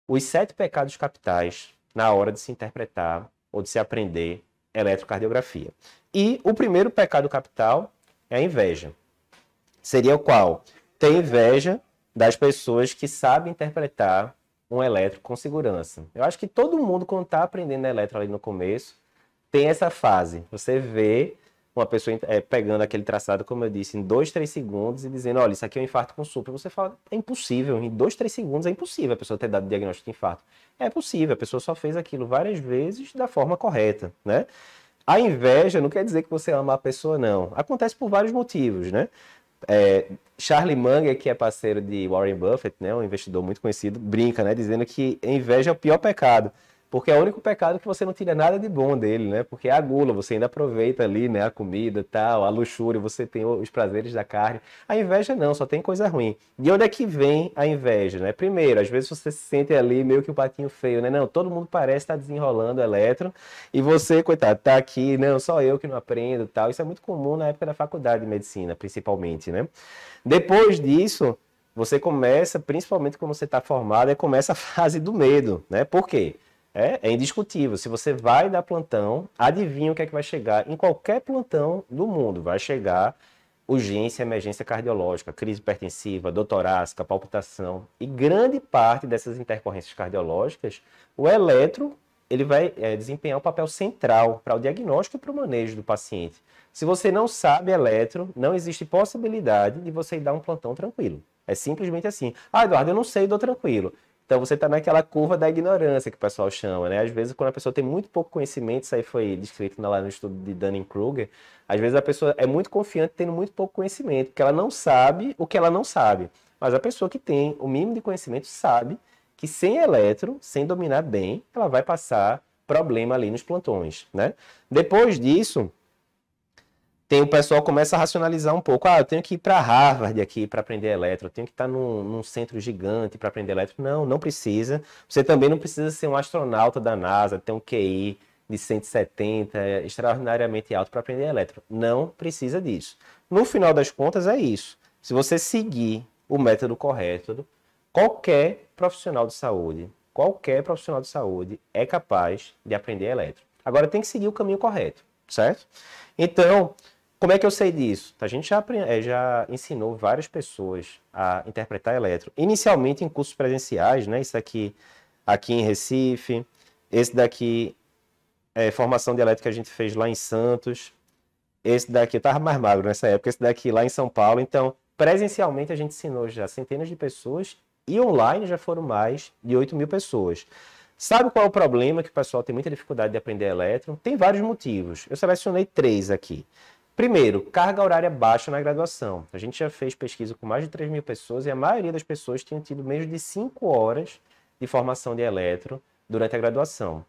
os 7 pecados capitais na hora de se interpretar ou de se aprender eletrocardiografia. E o primeiro pecado capital é a inveja. Seria o qual? Ter inveja das pessoas que sabem interpretar um eletro com segurança. Eu acho que todo mundo, quando está aprendendo eletro ali no começo, tem essa fase. Você vê uma pessoa pegando aquele traçado, como eu disse, em 2, 3 segundos e dizendo, olha, isso aqui é um infarto com supra. Você fala, é impossível. Em 2, 3 segundos é impossível a pessoa ter dado diagnóstico de infarto. É possível, a pessoa só fez aquilo várias vezes da forma correta, né? A inveja não quer dizer que você ama a pessoa, não. Acontece por vários motivos, né? Charlie Munger, que é parceiro de Warren Buffett, né, um investidor muito conhecido, brinca, né, dizendo que a inveja é o pior pecado, porque é o único pecado que você não tira nada de bom dele, né? Porque é a gula, você ainda aproveita ali, né, a comida, tal, a luxúria, você tem os prazeres da carne. A inveja não, só tem coisa ruim. De onde é que vem a inveja, né? Primeiro, às vezes você se sente ali meio que o patinho feio, né? Não, todo mundo parece estar desenrolando eletro e você, coitado, tá aqui, não, só eu que não aprendo, tal. Isso é muito comum na época da faculdade de medicina, principalmente, né? Depois disso, você começa, principalmente quando você está formado, começa a fase do medo, né? Por quê? É indiscutível. Se você vai dar plantão, adivinha o que é que vai chegar? Em qualquer plantão do mundo, vai chegar urgência, emergência cardiológica, crise hipertensiva, dor torácica, palpitação. E grande parte dessas intercorrências cardiológicas, o eletro ele vai desempenhar um papel central para o diagnóstico e para o manejo do paciente. Se você não sabe eletro, não existe possibilidade de você ir dar um plantão tranquilo. É simplesmente assim. Ah, Eduardo, eu não sei, dou tranquilo. Então você está naquela curva da ignorância que o pessoal chama, né? Às vezes, quando a pessoa tem muito pouco conhecimento, isso aí foi descrito lá no estudo de Dunning-Kruger, às vezes a pessoa é muito confiante tendo muito pouco conhecimento, porque ela não sabe o que ela não sabe. Mas a pessoa que tem o mínimo de conhecimento sabe que sem eletro, sem dominar bem, ela vai passar problema ali nos plantões, né? Depois disso, o pessoal começa a racionalizar um pouco. Ah, eu tenho que ir para Harvard aqui para aprender eletro, eu tenho que estar num centro gigante para aprender eletro. Não, não precisa. Você também não precisa ser um astronauta da NASA, ter um QI de 170, extraordinariamente alto para aprender eletro. Não precisa disso. No final das contas, é isso. Se você seguir o método correto, qualquer profissional de saúde é capaz de aprender eletro. Agora tem que seguir o caminho correto, certo? Então, como é que eu sei disso? A gente já ensinou várias pessoas a interpretar eletro. Inicialmente em cursos presenciais, né? Isso aqui em Recife. Esse daqui é formação de eletro que a gente fez lá em Santos. Esse daqui, eu estava mais magro nessa época, esse daqui lá em São Paulo. Então, presencialmente a gente ensinou já centenas de pessoas e online já foram mais de 8.000 pessoas. Sabe qual é o problema que o pessoal tem muita dificuldade de aprender eletro? Tem vários motivos. Eu selecionei 3 aqui. Primeiro, carga horária baixa na graduação. A gente já fez pesquisa com mais de 3.000 pessoas e a maioria das pessoas tinha tido menos de 5 horas de formação de eletro durante a graduação.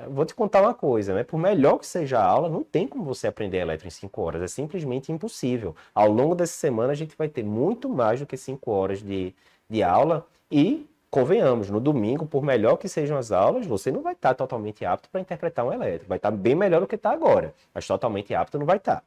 Vou te contar uma coisa, né? Por melhor que seja a aula, não tem como você aprender eletro em 5 horas. É simplesmente impossível. Ao longo dessa semana, a gente vai ter muito mais do que 5 horas de aula e, convenhamos, no domingo, por melhor que sejam as aulas, você não vai estar totalmente apto para interpretar um eletro. Vai estar bem melhor do que está agora, mas totalmente apto não vai estar.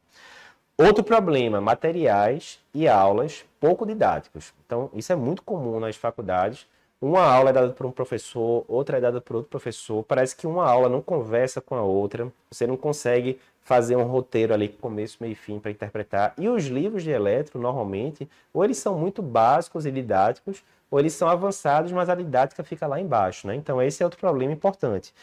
Outro problema, materiais e aulas pouco didáticos. Então, isso é muito comum nas faculdades. Uma aula é dada por um professor, outra é dada por outro professor. Parece que uma aula não conversa com a outra. Você não consegue fazer um roteiro ali, começo, meio e fim, para interpretar. E os livros de eletro, normalmente, ou eles são muito básicos e didáticos, ou eles são avançados, mas a didática fica lá embaixo, né? Então, esse é outro problema importante.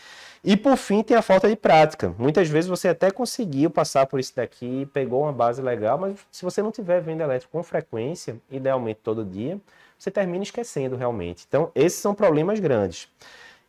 E, por fim, tem a falta de prática. Muitas vezes você até conseguiu passar por isso daqui, pegou uma base legal, mas se você não estiver vendo eletro com frequência, idealmente todo dia, você termina esquecendo realmente. Então, esses são problemas grandes.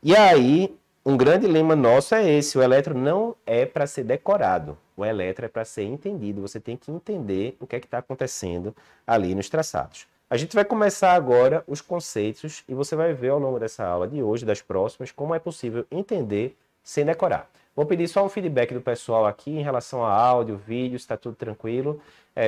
E aí, um grande lema nosso é esse: o eletro não é para ser decorado, o eletro é para ser entendido. Você tem que entender o que é que está acontecendo ali nos traçados. A gente vai começar agora os conceitos e você vai ver ao longo dessa aula de hoje, das próximas, como é possível entender sem decorar. Vou pedir só um feedback do pessoal aqui em relação a áudio, vídeo, se está tudo tranquilo.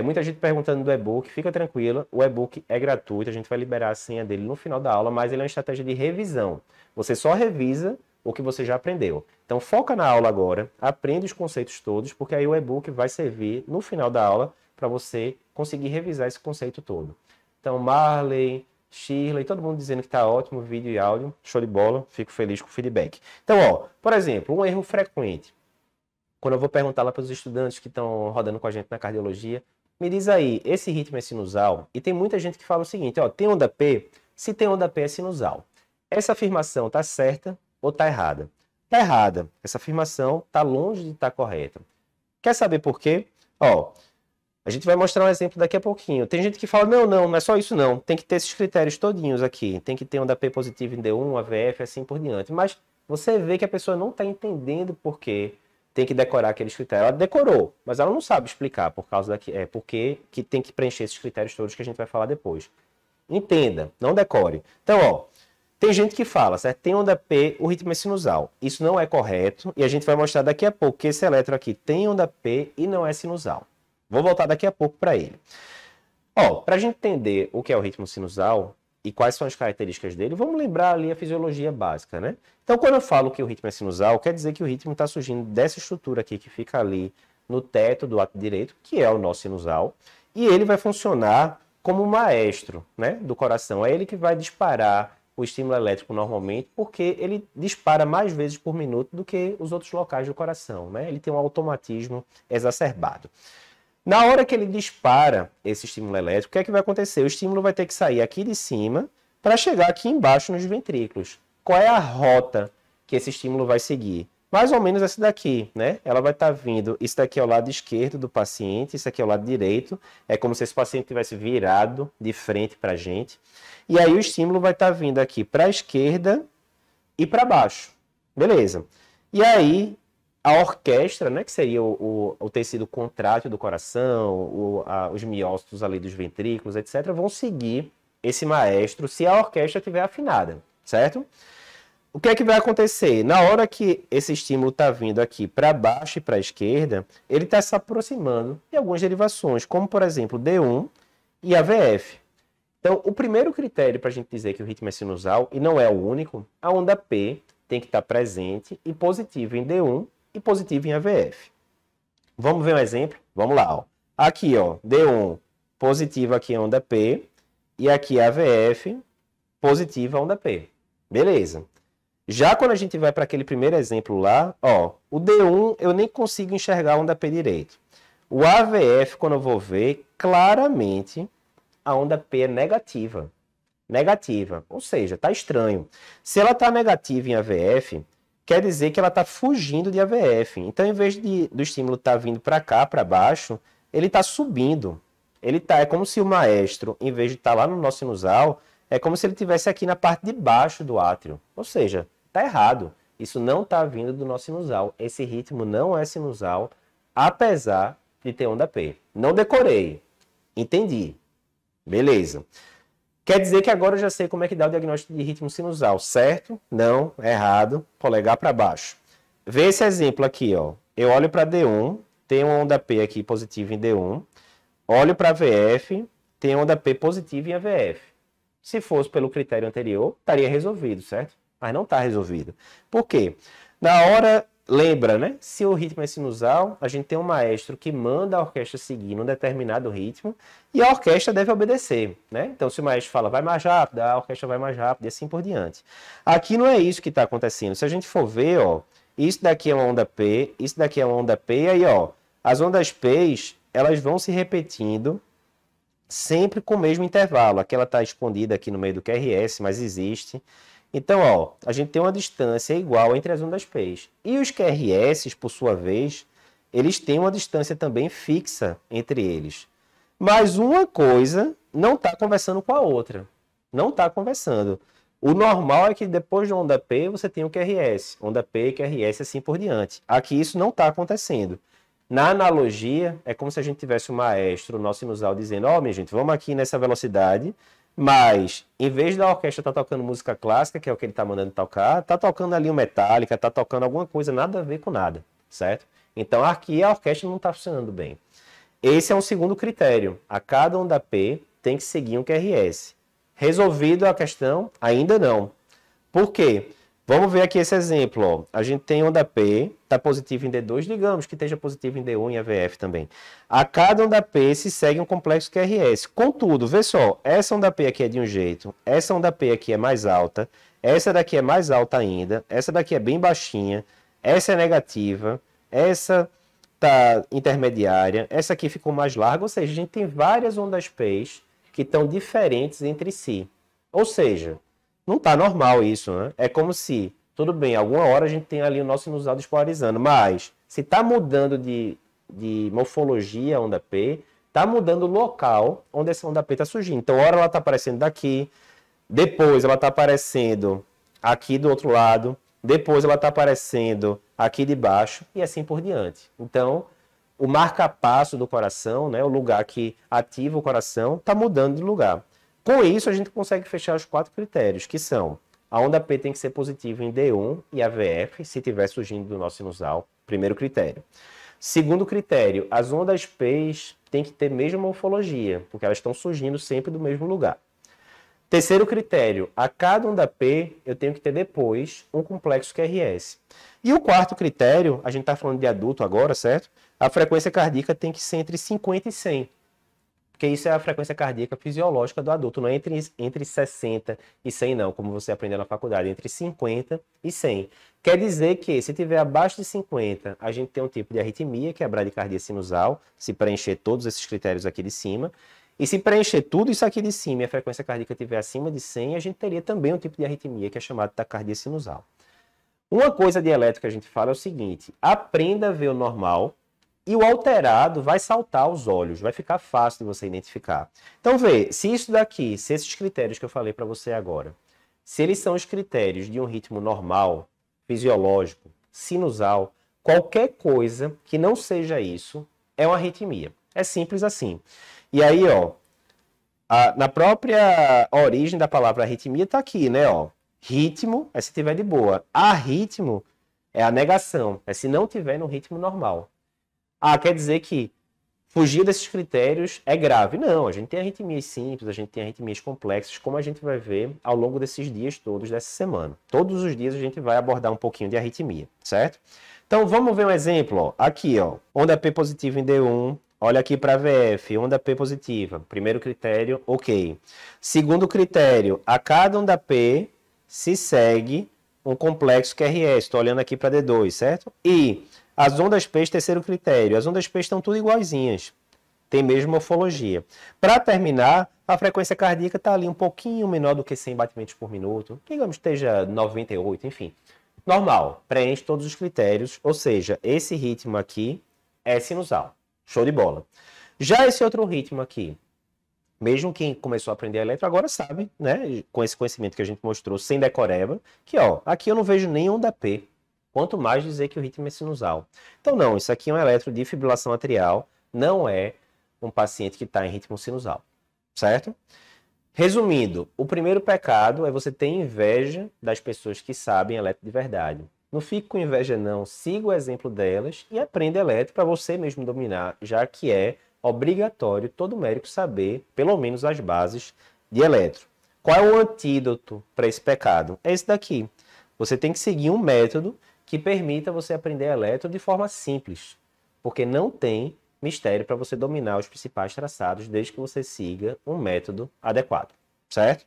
Muita gente perguntando do e-book, fica tranquilo, o e-book é gratuito, a gente vai liberar a senha dele no final da aula, mas ele é uma estratégia de revisão. Você só revisa o que você já aprendeu. Então foca na aula agora, aprende os conceitos todos, porque aí o e-book vai servir no final da aula para você conseguir revisar esse conceito todo. Então Marley, Shirley, todo mundo dizendo que está ótimo, vídeo e áudio, show de bola, fico feliz com o feedback. Então, ó, por exemplo, um erro frequente. Quando eu vou perguntar lá para os estudantes que estão rodando com a gente na cardiologia, me diz aí, esse ritmo é sinusal? E tem muita gente que fala o seguinte, ó, tem onda P? Se tem onda P é sinusal. Essa afirmação está certa ou está errada? Está errada. Essa afirmação está longe de estar correta. Quer saber por quê? Ó, a gente vai mostrar um exemplo daqui a pouquinho. Tem gente que fala, não é só isso não. Tem que ter esses critérios todinhos aqui. Tem que ter onda P positiva em D1, AVF, assim por diante. Mas você vê que a pessoa não está entendendo por quê. Tem que decorar aqueles critérios. Ela decorou, mas ela não sabe explicar por causa porque que tem que preencher esses critérios todos que a gente vai falar depois. Entenda, não decore. Então, ó, tem gente que fala, certo? Tem onda P, o ritmo é sinusal. Isso não é correto e a gente vai mostrar daqui a pouco que esse eletro aqui tem onda P e não é sinusal. Vou voltar daqui a pouco para ele. Ó, para a gente entender o que é o ritmo sinusal e quais são as características dele, vamos lembrar ali a fisiologia básica, né? Então, quando eu falo que o ritmo é sinusal, quer dizer que o ritmo está surgindo dessa estrutura aqui que fica ali no teto do átrio direito, que é o nó sinusal, e ele vai funcionar como maestro, né, do coração. É ele que vai disparar o estímulo elétrico normalmente, porque ele dispara mais vezes por minuto do que os outros locais do coração, né? Ele tem um automatismo exacerbado. Na hora que ele dispara esse estímulo elétrico, o que é que vai acontecer? O estímulo vai ter que sair aqui de cima para chegar aqui embaixo nos ventrículos. Qual é a rota que esse estímulo vai seguir? Mais ou menos essa daqui, né? Ela vai estar vindo, isso daqui é o lado esquerdo do paciente, isso aqui é o lado direito. É como se esse paciente tivesse virado de frente para a gente. E aí o estímulo vai estar vindo aqui para a esquerda e para baixo. Beleza. E aí a orquestra, né, que seria o tecido contrátil do coração, os miócitos ali dos ventrículos, etc., vão seguir esse maestro se a orquestra estiver afinada, certo? O que é que vai acontecer? Na hora que esse estímulo está vindo aqui para baixo e para a esquerda, ele está se aproximando de algumas derivações, como, por exemplo, D1 e AVF. Então, o primeiro critério para a gente dizer que o ritmo é sinusal, e não é o único, a onda P tem que estar presente e positiva em D1 e positivo em AVF. Vamos ver um exemplo? Vamos lá. Ó. Aqui, ó, D1 positivo aqui em onda P e aqui AVF positiva a onda P. Beleza. Já quando a gente vai para aquele primeiro exemplo lá, ó, o D1 eu nem consigo enxergar a onda P direito. O AVF, quando eu vou ver, claramente a onda P é negativa. Negativa. Ou seja, está estranho. Se ela está negativa em AVF, quer dizer que ela está fugindo de AVF. Então, em vez do estímulo estar vindo para cá, para baixo, ele está subindo. É como se o maestro, em vez de estar lá no nó sinusal, é como se ele estivesse aqui na parte de baixo do átrio. Ou seja, está errado. Isso não está vindo do nó sinusal. Esse ritmo não é sinusal, apesar de ter onda P. Não decorei. Entendi. Beleza. Quer dizer que agora eu já sei como é que dá o diagnóstico de ritmo sinusal, certo? Não, errado. Polegar para baixo. Vê esse exemplo aqui, ó. Eu olho para D1, tem uma onda P aqui positiva em D1. Olho para VF, tem onda P positiva em AVF. Se fosse pelo critério anterior, estaria resolvido, certo? Mas não está resolvido. Por quê? Na hora, lembra, né? Se o ritmo é sinusal, a gente tem um maestro que manda a orquestra seguir num determinado ritmo e a orquestra deve obedecer, né? Então, se o maestro fala vai mais rápido, a orquestra vai mais rápido e assim por diante. Aqui não é isso que está acontecendo. Se a gente for ver, ó, isso daqui é uma onda P, isso daqui é uma onda P, e aí, ó, as ondas P's, elas vão se repetindo sempre com o mesmo intervalo. Aqui ela está escondida aqui no meio do QRS, mas existe. Então, ó, a gente tem uma distância igual entre as ondas P's. E os QRS, por sua vez, eles têm uma distância também fixa entre eles. Mas uma coisa não está conversando com a outra. Não está conversando. O normal é que depois da onda P você tem o QRS. Onda P, QRS, assim por diante. Aqui isso não está acontecendo. Na analogia, é como se a gente tivesse um maestro, o nosso sinusal, dizendo, ó, minha gente, vamos aqui nessa velocidade, mas em vez da orquestra estar tocando música clássica, que é o que ele está mandando tocar, está tocando ali um Metallica, está tocando alguma coisa nada a ver com nada, certo? Então aqui a orquestra não está funcionando bem. Esse é um segundo critério. A cada onda P tem que seguir um QRS. Resolvido a questão? Ainda não. Por quê? Vamos ver aqui esse exemplo, ó. A gente tem onda P, está positivo em D2, digamos que esteja positivo em D1 e AVF também. A cada onda P se segue um complexo QRS. Contudo, vê só, essa onda P aqui é de um jeito, essa onda P aqui é mais alta, essa daqui é mais alta ainda, essa daqui é bem baixinha, essa é negativa, essa tá intermediária, essa aqui ficou mais larga, ou seja, a gente tem várias ondas P's que estão diferentes entre si. Ou seja, não está normal isso, né? É como se, tudo bem, alguma hora a gente tem ali o nosso sinusal despolarizando, mas se está mudando de morfologia a onda P, está mudando o local onde essa onda P está surgindo. Então, hora ela está aparecendo daqui, depois ela está aparecendo aqui do outro lado, depois ela está aparecendo aqui de baixo e assim por diante. Então, o marca-passo do coração, né, o lugar que ativa o coração, está mudando de lugar. Com isso, a gente consegue fechar os 4 critérios, que são: a onda P tem que ser positiva em D1 e AVF, se estiver surgindo do nosso sinusal, primeiro critério. Segundo critério, as ondas P's têm que ter a mesma morfologia, porque elas estão surgindo sempre do mesmo lugar. Terceiro critério, a cada onda P eu tenho que ter depois um complexo QRS. E o quarto critério, a gente está falando de adulto agora, certo? A frequência cardíaca tem que ser entre 50 e 100. Porque isso é a frequência cardíaca fisiológica do adulto, não é entre 60 e 100 não, como você aprendeu na faculdade, entre 50 e 100. Quer dizer que se tiver abaixo de 50, a gente tem um tipo de arritmia, que é a bradicardia sinusal, se preencher todos esses critérios aqui de cima. E se preencher tudo isso aqui de cima e a frequência cardíaca estiver acima de 100, a gente teria também um tipo de arritmia, que é chamado de taquicardia sinusal. Uma coisa de eletro que a gente fala é o seguinte: aprenda a ver o normal, e o alterado vai saltar aos olhos, vai ficar fácil de você identificar. Então, vê, se isso daqui, se esses critérios que eu falei para você agora, se eles são os critérios de um ritmo normal, fisiológico, sinusal, qualquer coisa que não seja isso é uma arritmia. É simples assim. E aí, ó, na própria origem da palavra arritmia está aqui, né? Ó, ritmo é se tiver de boa. Arritmo é a negação, é se não tiver no ritmo normal. Quer dizer que fugir desses critérios é grave. Não, a gente tem arritmias simples, a gente tem arritmias complexas, como a gente vai ver ao longo desses dias todos dessa semana. Todos os dias a gente vai abordar um pouquinho de arritmia, certo? Então vamos ver um exemplo, ó. Aqui, ó, onda P positiva em D1, olha aqui para VF, onda P positiva. Primeiro critério, ok. Segundo critério, a cada onda P se segue um complexo QRS. Estou olhando aqui para D2, certo? E as ondas P, terceiro critério. As ondas P estão tudo iguaizinhas. Tem mesma morfologia. Para terminar, a frequência cardíaca está ali um pouquinho menor do que 100 batimentos por minuto. Digamos que esteja 98, enfim. Normal. Preenche todos os critérios. Ou seja, esse ritmo aqui é sinusal. Show de bola. Já esse outro ritmo aqui, mesmo quem começou a aprender eletro agora sabe, né? Com esse conhecimento que a gente mostrou sem decoreba, que ó, aqui eu não vejo nem onda P. Quanto mais dizer que o ritmo é sinusal. Então não, isso aqui é um eletro de fibrilação atrial, não é um paciente que está em ritmo sinusal, certo? Resumindo, o primeiro pecado é você ter inveja das pessoas que sabem eletro de verdade. Não fique com inveja não, siga o exemplo delas e aprenda eletro para você mesmo dominar, já que é obrigatório todo médico saber pelo menos as bases de eletro. Qual é o antídoto para esse pecado? É esse daqui. Você tem que seguir um método que permita você aprender eletro de forma simples, porque não tem mistério para você dominar os principais traçados, desde que você siga um método adequado, certo?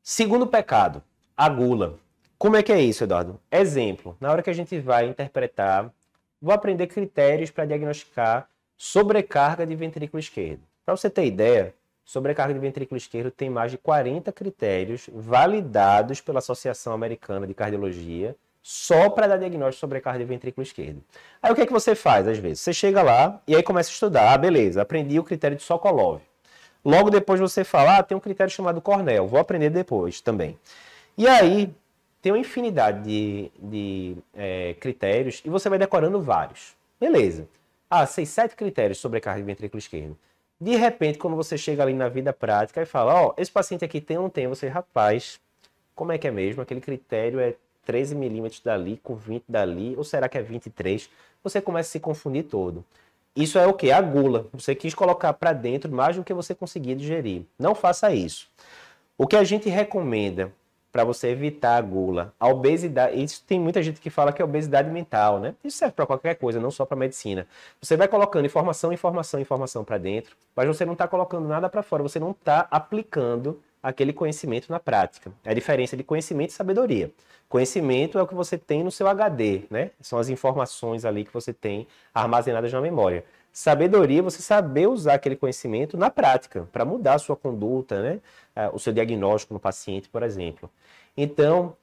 Segundo pecado, a gula. Como é que é isso, Eduardo? Exemplo, na hora que a gente vai interpretar, vou aprender critérios para diagnosticar sobrecarga de ventrículo esquerdo. Para você ter ideia, sobrecarga de ventrículo esquerdo tem mais de 40 critérios validados pela Associação Americana de Cardiologia, só para dar diagnóstico de sobrecarga de ventrículo esquerdo. Aí o que é que você faz, às vezes? Você chega lá e aí começa a estudar. Beleza, aprendi o critério de Sokolov. Logo depois você fala, tem um critério chamado Cornell, vou aprender depois também. E aí tem uma infinidade de critérios e você vai decorando vários. Beleza. 6, 7 critérios de sobrecarga de ventrículo esquerdo. De repente, quando você chega ali na vida prática e fala, esse paciente aqui tem ou não tem? Você, rapaz, como é que é mesmo? Aquele critério é 13 milímetros dali com 20 dali, ou será que é 23? Você começa a se confundir todo. Isso é o quê? A gula. Você quis colocar para dentro mais do que você conseguia digerir. Não faça isso. O que a gente recomenda para você evitar a gula. A obesidade, isso tem muita gente que fala que é obesidade mental, né? Isso serve para qualquer coisa, não só para medicina. Você vai colocando informação para dentro, mas você não está colocando nada para fora, você não está aplicando aquele conhecimento na prática. É a diferença de conhecimento e sabedoria. Conhecimento é o que você tem no seu HD, né? São as informações ali que você tem armazenadas na memória. Sabedoria é você saber usar aquele conhecimento na prática, para mudar a sua conduta, né? O seu diagnóstico no paciente, por exemplo. Então,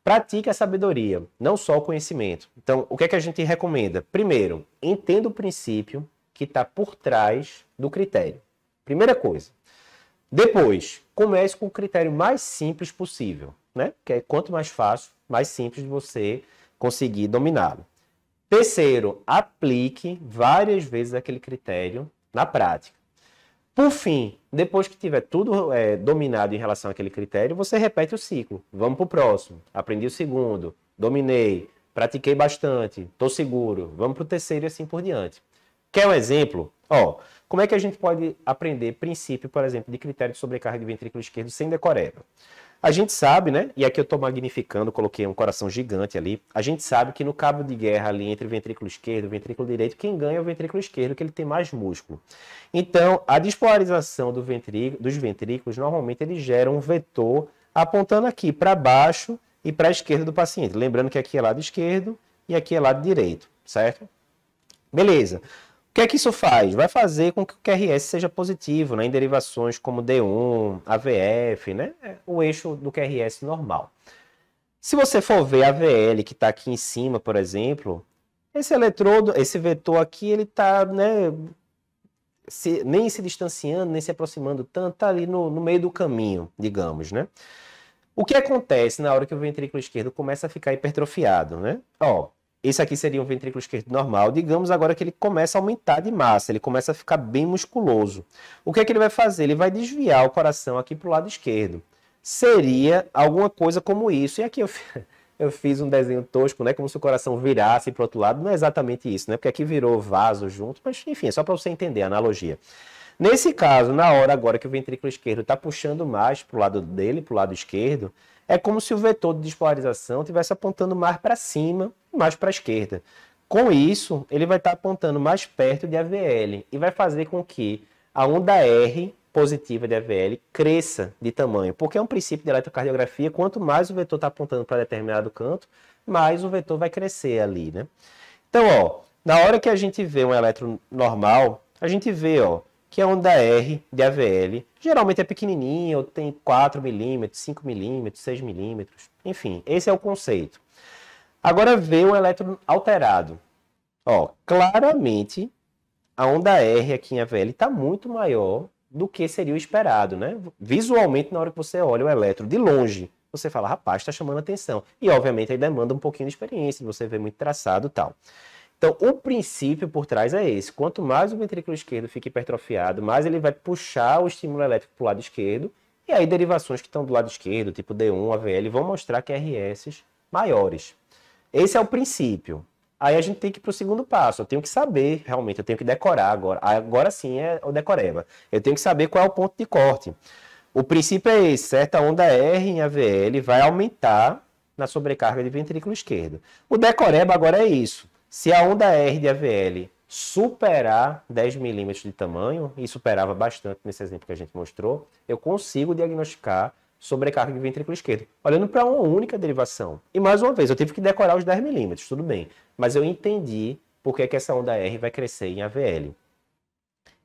pratique a sabedoria, não só o conhecimento. Então, o que é que a gente recomenda? Primeiro, entenda o princípio que está por trás do critério. Primeira coisa. Depois, comece com o critério mais simples possível, né? Que é quanto mais fácil, mais simples de você conseguir dominá-lo. Terceiro, aplique várias vezes aquele critério na prática. Por fim, depois que tiver tudo dominado em relação àquele critério, você repete o ciclo. Vamos para o próximo. Aprendi o segundo, dominei, pratiquei bastante, estou seguro. Vamos para o terceiro e assim por diante. Quer um exemplo? Como é que a gente pode aprender princípio, por exemplo, de critério de sobrecarga de ventrículo esquerdo sem decoreba? A gente sabe, né? E aqui eu estou magnificando, coloquei um coração gigante ali. A gente sabe que no cabo de guerra ali entre ventrículo esquerdo e ventrículo direito, quem ganha é o ventrículo esquerdo, que ele tem mais músculo. Então, a despolarização dos ventrículos, normalmente ele gera um vetor apontando aqui para baixo e para a esquerda do paciente. Lembrando que aqui é lado esquerdo e aqui é lado direito, certo? Beleza. O que é que isso faz? Vai fazer com que o QRS seja positivo, né, em derivações como D1, AVF, né, o eixo do QRS normal. Se você for ver a VL que está aqui em cima, por exemplo, esse eletrodo, esse vetor aqui, ele está, né, nem se distanciando, nem se aproximando tanto, está ali no meio do caminho, digamos, né? O que acontece na hora que o ventrículo esquerdo começa a ficar hipertrofiado, né? Esse aqui seria um ventrículo esquerdo normal. Digamos agora que ele começa a aumentar de massa, ele começa a ficar bem musculoso. O que é que ele vai fazer? Ele vai desviar o coração aqui para o lado esquerdo. Seria alguma coisa como isso. E aqui eu fiz um desenho tosco, né? Como se o coração virasse para o outro lado. Não é exatamente isso, né? Porque aqui virou vaso junto, mas enfim, é só para você entender a analogia. Nesse caso, na hora agora que o ventrículo esquerdo está puxando mais para o lado dele, para o lado esquerdo, é como se o vetor de despolarização estivesse apontando mais para cima e mais para a esquerda. Com isso, ele vai estar apontando mais perto de AVL e vai fazer com que a onda R positiva de AVL cresça de tamanho, porque é um princípio de eletrocardiografia, quanto mais o vetor está apontando para determinado canto, mais o vetor vai crescer ali, né? Então, na hora que a gente vê um elétron normal, a gente vê, que a onda R de AVL geralmente é pequenininha, ou tem 4 milímetros, 5 milímetros, 6 milímetros, enfim, esse é o conceito. Agora vê um elétron alterado. Claramente a onda R aqui em AVL está muito maior do que seria o esperado, né? Visualmente, na hora que você olha o elétron de longe, você fala, rapaz, está chamando atenção. E obviamente aí demanda um pouquinho de experiência, de você ver muito traçado e tal. Então, o princípio por trás é esse. Quanto mais o ventrículo esquerdo fica hipertrofiado, mais ele vai puxar o estímulo elétrico para o lado esquerdo. E aí, derivações que estão do lado esquerdo, tipo D1, AVL, vão mostrar QRS maiores. Esse é o princípio. Aí a gente tem que ir para o segundo passo. Eu tenho que saber, realmente, eu tenho que decorar agora. Agora sim é o decoreba. Eu tenho que saber qual é o ponto de corte. O princípio é esse, certo? A onda R em AVL vai aumentar na sobrecarga de ventrículo esquerdo. O decoreba agora é isso. Se a onda R de AVL superar 10 milímetros de tamanho, e superava bastante nesse exemplo que a gente mostrou, eu consigo diagnosticar sobrecarga de ventrículo esquerdo, olhando para uma única derivação. E mais uma vez, eu tive que decorar os 10 milímetros, tudo bem, mas eu entendi por que essa onda R vai crescer em AVL.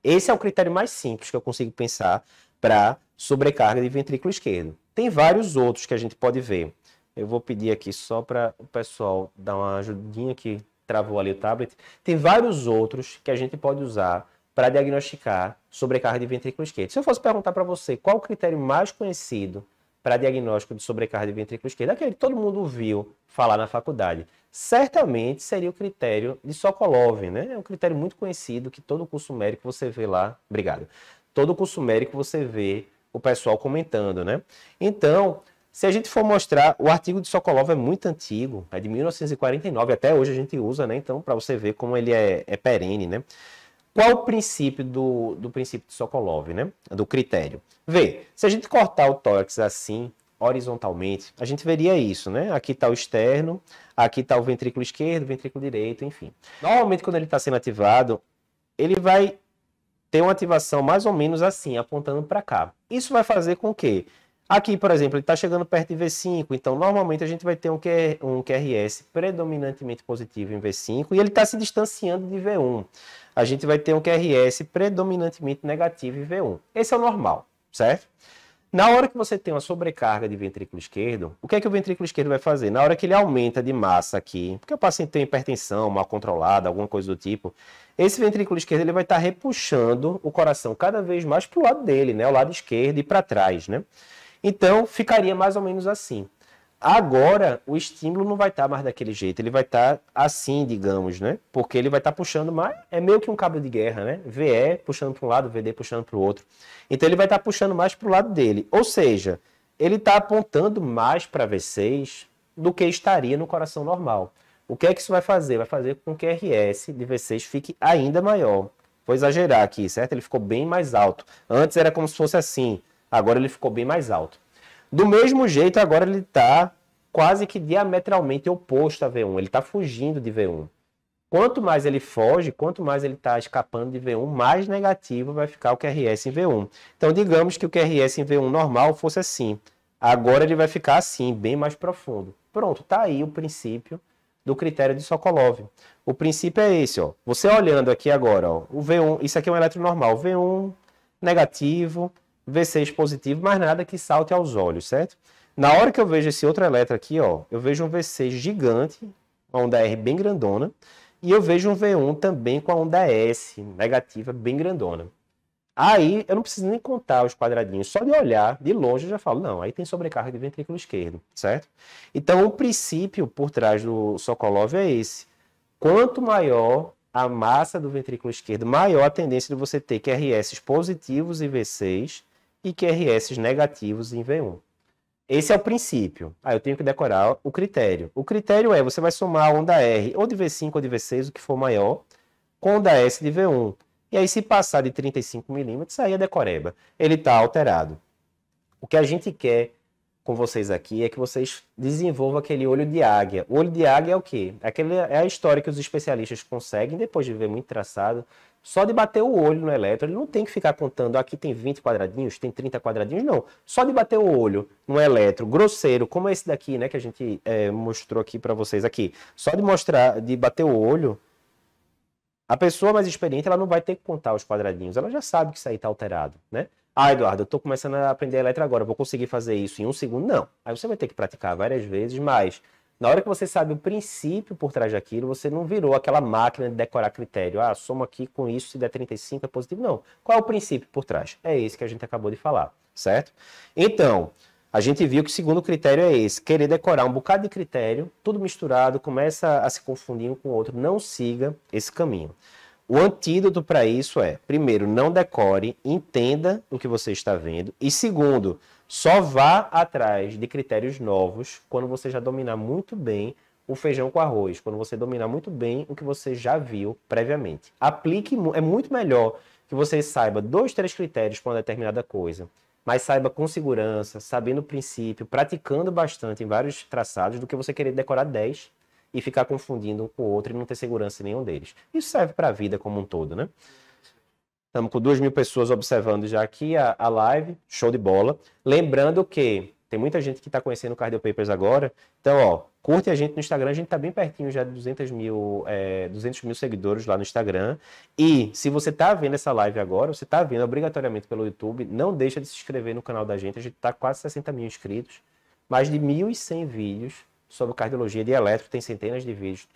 Esse é o critério mais simples que eu consigo pensar para sobrecarga de ventrículo esquerdo. Tem vários outros que a gente pode ver. Eu vou pedir aqui só para o pessoal dar uma ajudinha aqui. Travou ali o tablet. Tem vários outros que a gente pode usar para diagnosticar sobrecarga de ventrículo esquerdo. Se eu fosse perguntar para você qual o critério mais conhecido para diagnóstico de sobrecarga de ventrículo esquerdo, aquele que todo mundo viu falar na faculdade, certamente seria o critério de Sokolov, né? É um critério muito conhecido que todo curso médico você vê lá. Obrigado. Todo curso médico você vê o pessoal comentando, né? Então, se a gente for mostrar, o artigo de Sokolov é muito antigo, é de 1949, até hoje a gente usa, né? Então, para você ver como ele é perene, né? Qual o princípio do princípio de Sokolov, né? Do critério. Vê, se a gente cortar o tórax assim, horizontalmente, a gente veria isso, né? Aqui está o externo, aqui está o ventrículo esquerdo, o ventrículo direito, enfim. Normalmente, quando ele está sendo ativado, ele vai ter uma ativação mais ou menos assim, apontando para cá. Isso vai fazer com que, aqui, por exemplo, ele está chegando perto de V5, então normalmente a gente vai ter um QRS predominantemente positivo em V5 e ele está se distanciando de V1. A gente vai ter um QRS predominantemente negativo em V1. Esse é o normal, certo? Na hora que você tem uma sobrecarga de ventrículo esquerdo, o que é que o ventrículo esquerdo vai fazer? Na hora que ele aumenta de massa aqui, porque o paciente tem hipertensão mal controlada, alguma coisa do tipo, esse ventrículo esquerdo ele vai estar repuxando o coração cada vez mais para o lado dele, né? O lado esquerdo e para trás, né? Então, ficaria mais ou menos assim. Agora, o estímulo não vai estar mais daquele jeito, ele vai estar assim, digamos, né? Porque ele vai estar puxando mais, é meio que um cabo de guerra, né? VE puxando para um lado, VD puxando para o outro. Então, ele vai estar puxando mais para o lado dele. Ou seja, ele está apontando mais para V6 do que estaria no coração normal. O que é que isso vai fazer? Vai fazer com que o RS de V6 fique ainda maior. Vou exagerar aqui, certo? Ele ficou bem mais alto. Antes era como se fosse assim, agora ele ficou bem mais alto. Do mesmo jeito, agora ele está quase que diametralmente oposto a V1. Ele está fugindo de V1. Quanto mais ele foge, quanto mais ele está escapando de V1, mais negativo vai ficar o QRS em V1. Então, digamos que o QRS em V1 normal fosse assim. Agora ele vai ficar assim, bem mais profundo. Pronto, está aí o princípio do critério de Sokolov. O princípio é esse, ó. Você olhando aqui agora, ó, o V1, isso aqui é um elétron normal, V1 negativo, V6 positivo, mas nada que salte aos olhos, certo? Na hora que eu vejo esse outro elétron aqui, ó, eu vejo um V6 gigante, uma onda R bem grandona, e eu vejo um V1 também com a onda S negativa bem grandona. Aí eu não preciso nem contar os quadradinhos, só de olhar de longe eu já falo, não, aí tem sobrecarga de ventrículo esquerdo, certo? Então o princípio por trás do Sokolov é esse. Quanto maior a massa do ventrículo esquerdo, maior a tendência de você ter QRS positivos em V6 e QRS negativos em V1. Esse é o princípio. Aí eu tenho que decorar o critério. O critério é, você vai somar a onda R ou de V5 ou de V6, o que for maior, com onda S de V1. E aí, se passar de 35 milímetros, aí é decoreba. Ele está alterado. O que a gente quer com vocês aqui é que vocês desenvolvam aquele olho de águia. O olho de águia é o quê? É a história que os especialistas conseguem, depois de ver muito traçado, só de bater o olho no elétron. Ele não tem que ficar contando, aqui tem 20 quadradinhos, tem 30 quadradinhos, não. Só de bater o olho no elétron grosseiro, como esse daqui, né, que a gente mostrou aqui para vocês aqui. Só de bater o olho, a pessoa mais experiente, ela não vai ter que contar os quadradinhos. Ela já sabe que isso aí está alterado, né? Ah, Eduardo, eu estou começando a aprender elétrica agora, vou conseguir fazer isso em 1 segundo? Não. Aí você vai ter que praticar várias vezes, mas na hora que você sabe o princípio por trás daquilo, você não virou aquela máquina de decorar critério. Ah, soma aqui com isso, se der 35 é positivo. Não. Qual é o princípio por trás? É esse que a gente acabou de falar, certo? Então, a gente viu que o segundo critério é esse. Querer decorar um bocado de critério, tudo misturado, começa a se confundir um com o outro. Não siga esse caminho. O antídoto para isso é, primeiro, não decore, entenda o que você está vendo. E segundo, só vá atrás de critérios novos quando você já dominar muito bem o feijão com arroz, quando você dominar muito bem o que você já viu previamente. Aplique, é muito melhor que você saiba 2, 3 critérios para uma determinada coisa, mas saiba com segurança, sabendo o princípio, praticando bastante em vários traçados, do que você querer decorar 10 e ficar confundindo um com o outro e não ter segurança em nenhum deles. Isso serve para a vida como um todo, né? Estamos com 2.000 pessoas observando já aqui a live, show de bola. Lembrando que tem muita gente que está conhecendo o Cardio Papers agora, então, ó, curte a gente no Instagram, a gente está bem pertinho já de 200 mil seguidores lá no Instagram. E se você está vendo essa live agora, você está vendo obrigatoriamente pelo YouTube, não deixa de se inscrever no canal da gente, a gente está quase 60 mil inscritos, mais de 1.100 vídeos sobre cardiologia de eletro, tem centenas de vídeos,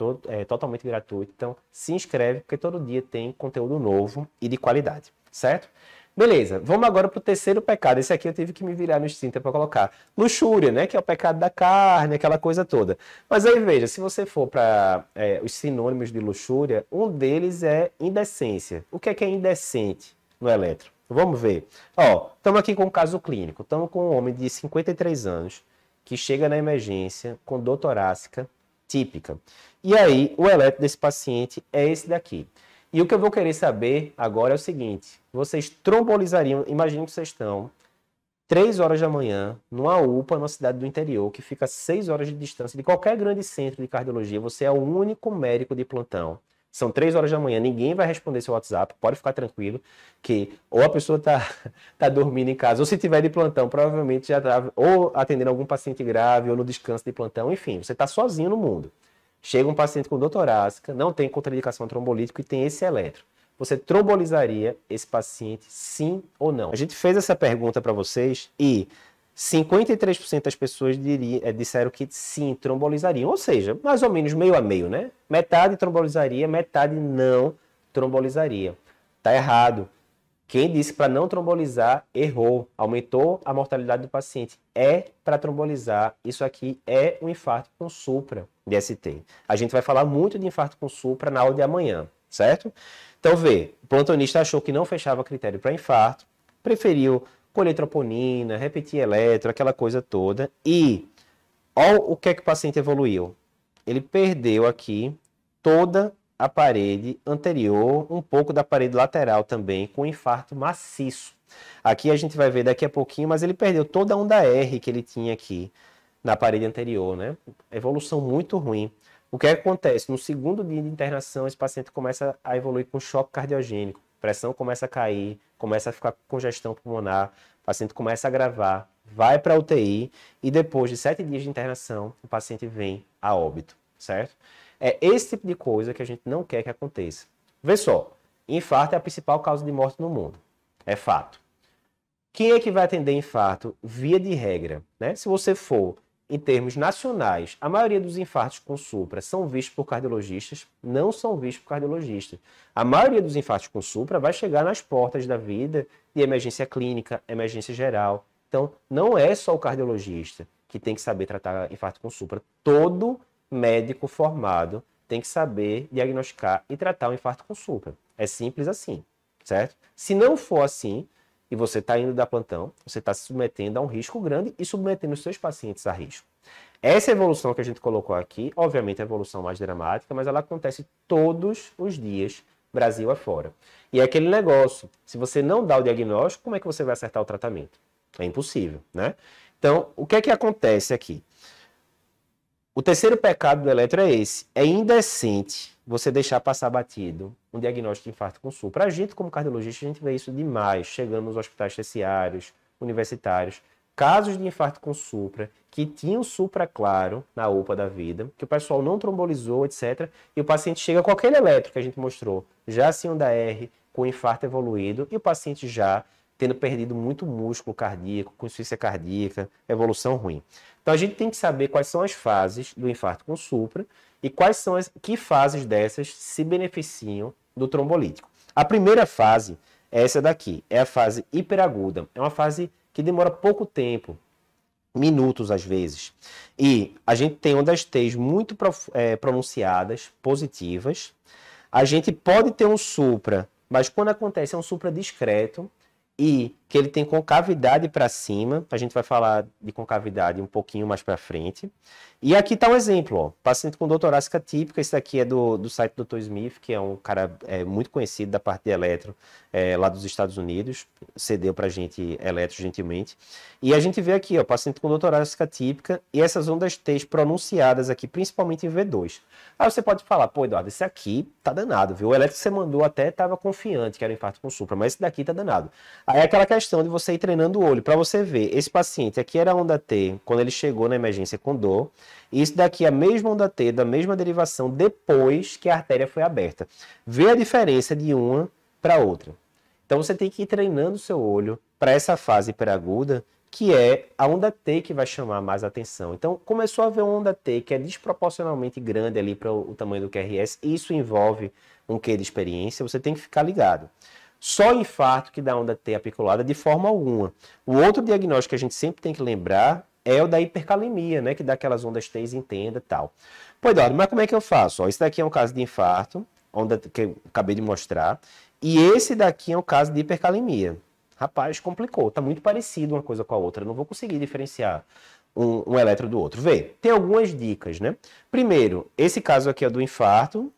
totalmente gratuito. Então, se inscreve, porque todo dia tem conteúdo novo e de qualidade, certo? Beleza, vamos agora para o terceiro pecado. Esse aqui eu tive que me virar nos 30 para colocar. Luxúria, né? Que é o pecado da carne, aquela coisa toda. Mas aí, veja, se você for para os sinônimos de luxúria, um deles é indecência. O que é indecente no eletro? Vamos ver. Ó, estamos aqui com um caso clínico. Estamos com um homem de 53 anos, que chega na emergência com dor torácica típica. E aí, o eletro desse paciente é esse daqui. E o que eu vou querer saber agora é o seguinte: vocês trombolizariam, imaginem que vocês estão 3 horas da manhã, numa UPA, numa cidade do interior, que fica a 6 horas de distância de qualquer grande centro de cardiologia, você é o único médico de plantão. São 3 horas da manhã, ninguém vai responder seu WhatsApp, pode ficar tranquilo, que ou a pessoa tá dormindo em casa, ou se tiver de plantão, provavelmente já está ou atendendo algum paciente grave, ou no descanso de plantão, enfim, você está sozinho no mundo. Chega um paciente com dor torácica, não tem contraindicação trombolítica e tem esse eletro. Você trombolizaria esse paciente, sim ou não? A gente fez essa pergunta para vocês e 53% das pessoas disseram que sim, trombolizariam. Ou seja, mais ou menos meio a meio, né? Metade trombolizaria, metade não trombolizaria. Tá errado. Quem disse para não trombolizar, errou. Aumentou a mortalidade do paciente. É para trombolizar. Isso aqui é um infarto com supra de ST. A gente vai falar muito de infarto com supra na aula de amanhã, certo? Então, vê, o plantonista achou que não fechava critério para infarto, preferiu colher troponina, repetir eletro, aquela coisa toda. E olha o que é que o paciente evoluiu. Ele perdeu aqui toda a parede anterior, um pouco da parede lateral também, com infarto maciço. Aqui a gente vai ver daqui a pouquinho, mas ele perdeu toda a onda R que ele tinha aqui na parede anterior, né? Evolução muito ruim. O que acontece? No segundo dia de internação, esse paciente começa a evoluir com choque cardiogênico, pressão começa a cair, começa a ficar com congestão pulmonar, o paciente começa a agravar, vai para a UTI e depois de 7 dias de internação, o paciente vem a óbito, certo? É esse tipo de coisa que a gente não quer que aconteça. Vê só, infarto é a principal causa de morte no mundo, é fato. Quem é que vai atender infarto? Via de regra, né? Se você for em termos nacionais, a maioria dos infartos com supra são vistos por cardiologistas, não são vistos por cardiologistas. A maioria dos infartos com supra vai chegar nas portas da vida de emergência clínica, emergência geral. Então, não é só o cardiologista que tem que saber tratar infarto com supra. Todo médico formado tem que saber diagnosticar e tratar o infarto com supra. É simples assim, certo? Se não for assim, e você está indo dar plantão, você está se submetendo a um risco grande e submetendo os seus pacientes a risco. Essa evolução que a gente colocou aqui, obviamente é a evolução mais dramática, mas ela acontece todos os dias, Brasil afora. E é aquele negócio, se você não dá o diagnóstico, como é que você vai acertar o tratamento? É impossível, né? Então, o que é que acontece aqui? O terceiro pecado do eletro é esse. É indecente você deixar passar batido um diagnóstico de infarto com supra. A gente, como cardiologista, a gente vê isso demais, chegando nos hospitais terciários, universitários. Casos de infarto com supra, que tinham supra claro na UPA da vida, que o pessoal não trombolizou, etc. E o paciente chega com aquele eletro que a gente mostrou, já acima da R, com infarto evoluído, e o paciente já tendo perdido muito músculo cardíaco, com insuficiência cardíaca, evolução ruim. Então a gente tem que saber quais são as fases do infarto com supra e quais são que fases dessas se beneficiam do trombolítico. A primeira fase é essa daqui, é a fase hiperaguda. É uma fase que demora pouco tempo, minutos às vezes. E a gente tem ondas T muito pronunciadas, positivas. A gente pode ter um supra, mas quando acontece é um supra discreto, e que ele tem concavidade para cima, a gente vai falar de concavidade um pouquinho mais para frente. E aqui está um exemplo, ó, paciente com dor torácica típica, esse daqui é do site do Dr. Smith, que é um cara muito conhecido da parte de eletro lá dos Estados Unidos, cedeu para a gente eletro gentilmente. E a gente vê aqui, ó, paciente com dor torácica típica e essas ondas T pronunciadas aqui, principalmente em V2. Aí você pode falar, pô, Eduardo, esse aqui tá danado, viu? O eletro que você mandou até estava confiante que era infarto com supra, mas esse daqui tá danado. Aí é aquela questão de você ir treinando o olho, para você ver, esse paciente aqui era a onda T, quando ele chegou na emergência com dor, e isso daqui é a mesma onda T, da mesma derivação, depois que a artéria foi aberta. Vê a diferença de uma para outra. Então você tem que ir treinando o seu olho para essa fase hiperaguda, que é a onda T que vai chamar mais atenção. Então começou a ver uma onda T que é desproporcionalmente grande ali para o tamanho do QRS, isso envolve um quê de experiência, você tem que ficar ligado. Só infarto que dá onda T apiculada de forma alguma. O outro diagnóstico que a gente sempre tem que lembrar é o da hipercalemia, né? Que dá aquelas ondas T entenda e tal. Pô, Eduardo, mas como é que eu faço? Ó, esse daqui é um caso de infarto, onda que eu acabei de mostrar, e esse daqui é um caso de hipercalemia. Rapaz, complicou, tá muito parecido uma coisa com a outra, eu não vou conseguir diferenciar um eletro do outro. Vê, tem algumas dicas, né? Primeiro, esse caso aqui é do infarto,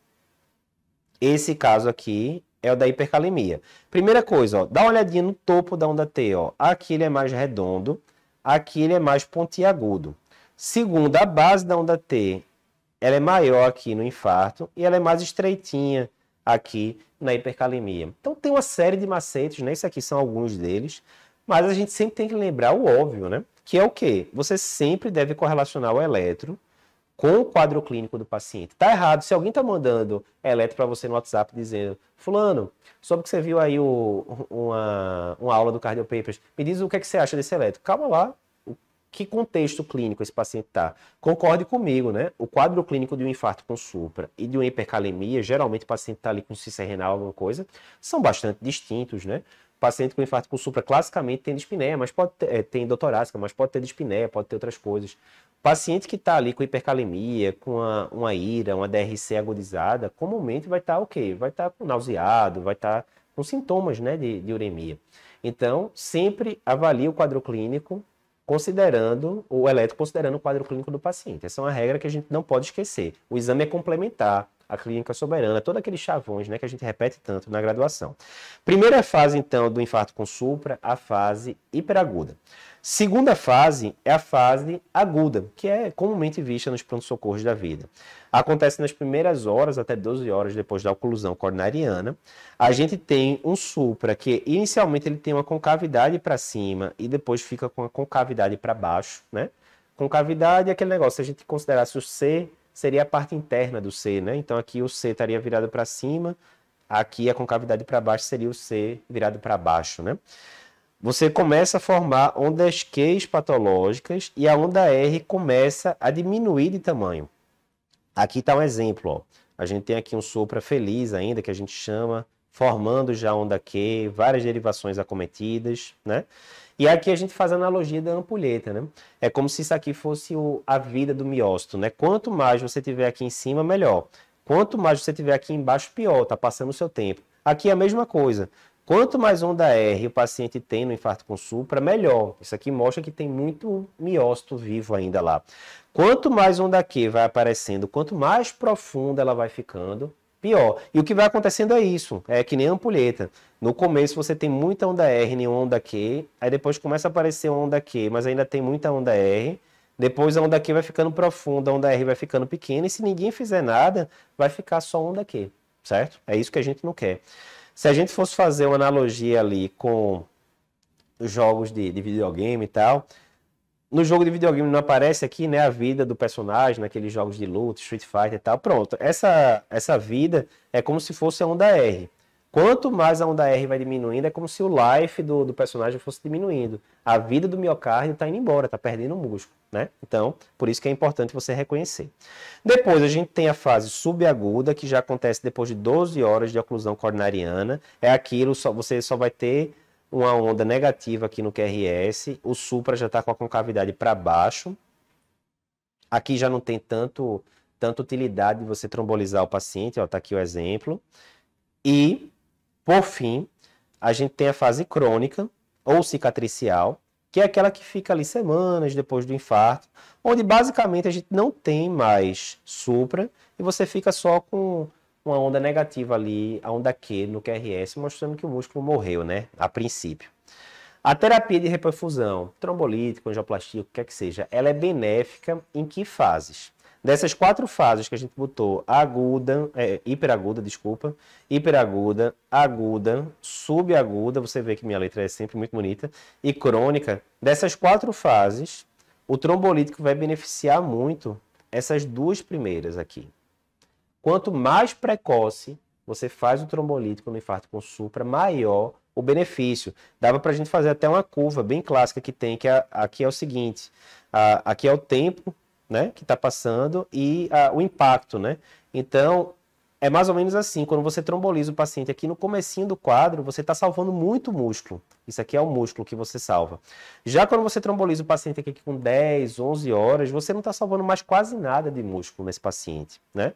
esse caso aqui é o da hipercalemia. Primeira coisa, ó, dá uma olhadinha no topo da onda T. Ó. Aqui ele é mais redondo, aqui ele é mais pontiagudo. Segundo, a base da onda T, ela é maior aqui no infarto e ela é mais estreitinha aqui na hipercalemia. Então tem uma série de macetes, né? Isso aqui são alguns deles, mas a gente sempre tem que lembrar o óbvio, né? Que é o quê? Você sempre deve correlacionar o eletro com o quadro clínico do paciente. Tá errado. Se alguém tá mandando eletro para você no WhatsApp dizendo, fulano, soube que você viu aí uma aula do Cardiopapers, me diz o que é que você acha desse eletro. Calma lá. Que contexto clínico esse paciente está? Concorde comigo, né? O quadro clínico de um infarto com supra e de uma hipercalemia, geralmente o paciente está ali com ciência renal, alguma coisa, são bastante distintos, né? O paciente com infarto com supra classicamente tem dispneia, mas pode ter, tem endotorácica, mas pode ter dispneia, pode ter outras coisas. O paciente que está ali com hipercalemia, com uma IRA, uma DRC agudizada, comumente vai estar o quê? Vai estar com nauseado, vai estar com sintomas, né, de uremia. Então, sempre avalie o quadro clínico considerando o eletro, considerando o quadro clínico do paciente. Essa é uma regra que a gente não pode esquecer. O exame é complementar, a clínica soberana, todos aqueles chavões, né, que a gente repete tanto na graduação. Primeira fase, então, do infarto com supra, a fase hiperaguda. Segunda fase é a fase aguda, que é comumente vista nos pronto-socorros da vida. Acontece nas primeiras horas, até 12 horas depois da oclusão coronariana. A gente tem um supra que inicialmente ele tem uma concavidade para cima e depois fica com a concavidade para baixo, né? Concavidade é aquele negócio, se a gente considerasse o C, seria a parte interna do C, né? Então aqui o C estaria virado para cima, aqui a concavidade para baixo seria o C virado para baixo, né? Você começa a formar ondas Q patológicas e a onda R começa a diminuir de tamanho. Aqui está um exemplo, ó. A gente tem aqui um supra feliz ainda, que a gente chama, formando já onda Q, várias derivações acometidas, né? E aqui a gente faz a analogia da ampulheta, né? É como se isso aqui fosse a vida do miócito, né? Quanto mais você tiver aqui em cima, melhor. Quanto mais você tiver aqui embaixo, pior, tá passando o seu tempo. Aqui é a mesma coisa. Quanto mais onda R o paciente tem no infarto com supra, melhor. Isso aqui mostra que tem muito miócito vivo ainda lá. Quanto mais onda Q vai aparecendo, quanto mais profunda ela vai ficando, pior. E o que vai acontecendo é isso, é que nem a ampulheta. No começo você tem muita onda R e onda Q, aí depois começa a aparecer onda Q, mas ainda tem muita onda R. Depois a onda Q vai ficando profunda, a onda R vai ficando pequena, e se ninguém fizer nada, vai ficar só onda Q, certo? É isso que a gente não quer. Se a gente fosse fazer uma analogia ali com os jogos de videogame e tal, no jogo de videogame não aparece aqui, né, a vida do personagem, naqueles jogos de luta, Street Fighter e tal. Pronto, essa vida é como se fosse a onda R. Quanto mais a onda R vai diminuindo, é como se o life do personagem fosse diminuindo. A vida do miocárdio está indo embora, está perdendo o músculo, né? Então, por isso que é importante você reconhecer. Depois, a gente tem a fase subaguda, que já acontece depois de 12 horas de oclusão coronariana. É aquilo, você só vai ter uma onda negativa aqui no QRS. O supra já está com a concavidade para baixo. Aqui já não tem tanta utilidade de você trombolizar o paciente. Está aqui o exemplo. E, por fim, a gente tem a fase crônica ou cicatricial, que é aquela que fica ali semanas depois do infarto, onde basicamente a gente não tem mais supra e você fica só com uma onda negativa ali, a onda Q no QRS, mostrando que o músculo morreu, né? A princípio. A terapia de reperfusão, trombolítico, angioplastia, o que quer que seja, ela é benéfica em que fases? Dessas 4 fases que a gente botou, aguda, hiperaguda, aguda, subaguda, você vê que minha letra é sempre muito bonita, e crônica, dessas 4 fases, o trombolítico vai beneficiar muito essas 2 primeiras aqui. Quanto mais precoce você faz o trombolítico no infarto com supra, maior o benefício. Dava para a gente fazer até uma curva bem clássica que tem, que aqui é o seguinte, aqui é o tempo, né, que está passando e o impacto, né? Então, é mais ou menos assim, quando você tromboliza o paciente aqui no comecinho do quadro, você está salvando muito músculo. Isso aqui é o músculo que você salva. Já quando você tromboliza o paciente aqui com 10, 11 horas, você não está salvando mais quase nada de músculo nesse paciente, né?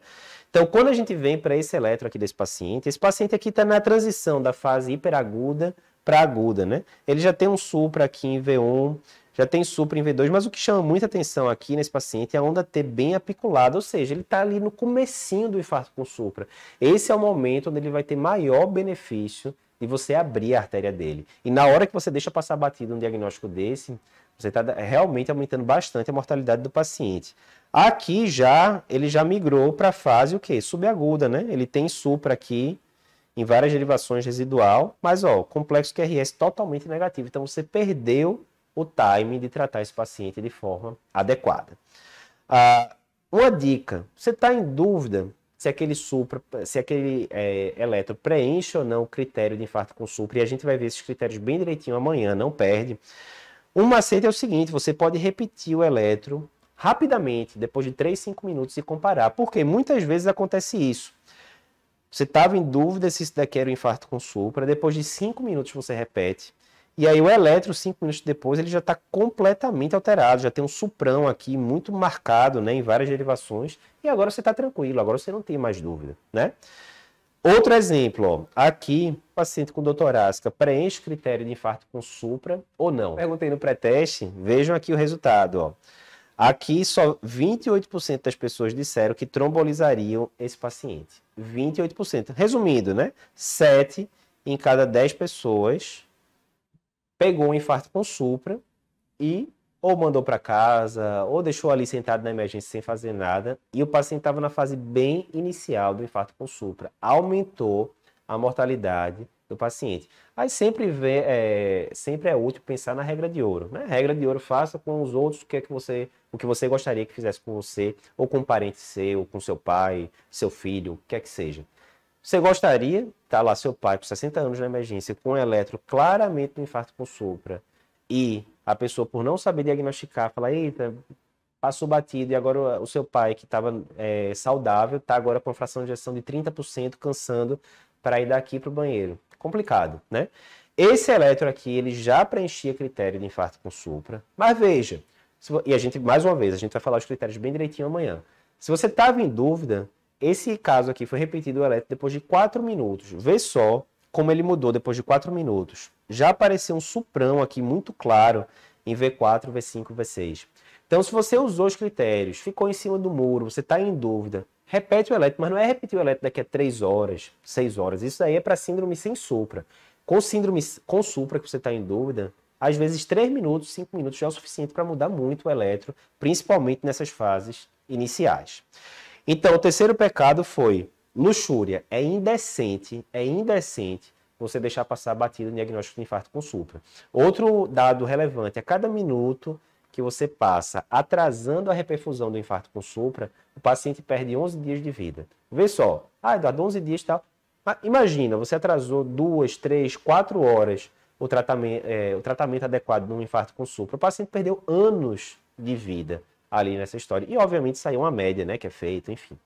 Então, quando a gente vem para esse eletro aqui desse paciente, esse paciente aqui está na transição da fase hiperaguda para aguda, né? Ele já tem um supra aqui em V1, já tem supra em V2, mas o que chama muita atenção aqui nesse paciente é a onda T bem apiculada, ou seja, ele está ali no comecinho do infarto com supra. Esse é o momento onde ele vai ter maior benefício de você abrir a artéria dele. E na hora que você deixa passar batido um diagnóstico desse, você está realmente aumentando bastante a mortalidade do paciente. Aqui ele já migrou para a fase o quê? Subaguda, né? Ele tem supra aqui em várias derivações residual, mas ó, complexo QRS totalmente negativo. Então você perdeu o timing de tratar esse paciente de forma adequada. Uma dica, você está em dúvida se aquele eletro preenche ou não o critério de infarto com supra, e a gente vai ver esses critérios bem direitinho amanhã, não perde. Um macete é o seguinte, você pode repetir o eletro rapidamente, depois de 3, 5 minutos e comparar, porque muitas vezes acontece isso. Você estava em dúvida se isso daqui era um infarto com supra, depois de 5 minutos você repete, e aí o eletro, 5 minutos depois, ele já está completamente alterado, já tem um suprão aqui muito marcado, né, em várias derivações, e agora você está tranquilo, agora você não tem mais dúvida, né? Outro exemplo, ó, aqui, paciente com dor torácica preenche o critério de infarto com supra ou não? Perguntei no pré-teste, vejam aqui o resultado, ó. Aqui só 28% das pessoas disseram que trombolizariam esse paciente. 28%. Resumindo, né? 7 em cada 10 pessoas pegou um infarto com supra e ou mandou para casa, ou deixou ali sentado na emergência sem fazer nada, e o paciente estava na fase bem inicial do infarto com supra. Aumentou a mortalidade do paciente. Aí sempre é útil pensar na regra de ouro, né? Regra de ouro, faça com os outros o que você gostaria que fizesse com você, ou com um parente seu, com seu pai, seu filho, o que quer que seja. Você gostaria, tá lá seu pai com 60 anos na emergência, com um eletro claramente no infarto com supra, e a pessoa, por não saber diagnosticar, fala, eita, passou batido, e agora o seu pai, que estava saudável, está agora com uma fração de ejeção de 30%, cansando para ir daqui para o banheiro. Complicado, né? Esse eletro aqui, ele já preenchia critério de infarto com supra, mas veja, e a gente, mais uma vez, a gente vai falar os critérios bem direitinho amanhã. Se você estava em dúvida, esse caso aqui foi repetido o eletro depois de 4 minutos. Vê só como ele mudou depois de 4 minutos. Já apareceu um suprão aqui muito claro em V4, V5, V6. Então, se você usou os critérios, ficou em cima do muro, você está em dúvida, repete o eletro, mas não é repetir o eletro daqui a 3 horas, 6 horas. Isso aí é para síndrome sem supra. Com síndrome com supra que você está em dúvida, às vezes 3 minutos, 5 minutos já é o suficiente para mudar muito o eletro, principalmente nessas fases iniciais. Então, o terceiro pecado foi luxúria. É indecente você deixar passar batido no diagnóstico de infarto com supra. Outro dado relevante, a cada minuto que você passa atrasando a reperfusão do infarto com supra, o paciente perde 11 dias de vida. Vê só, Eduardo, 11 dias e tal. Mas imagina, você atrasou 2, 3, 4 horas o tratamento adequado de um infarto com supra. O paciente perdeu anos de vida ali nessa história. E, obviamente, saiu uma média, né, que é feita, enfim.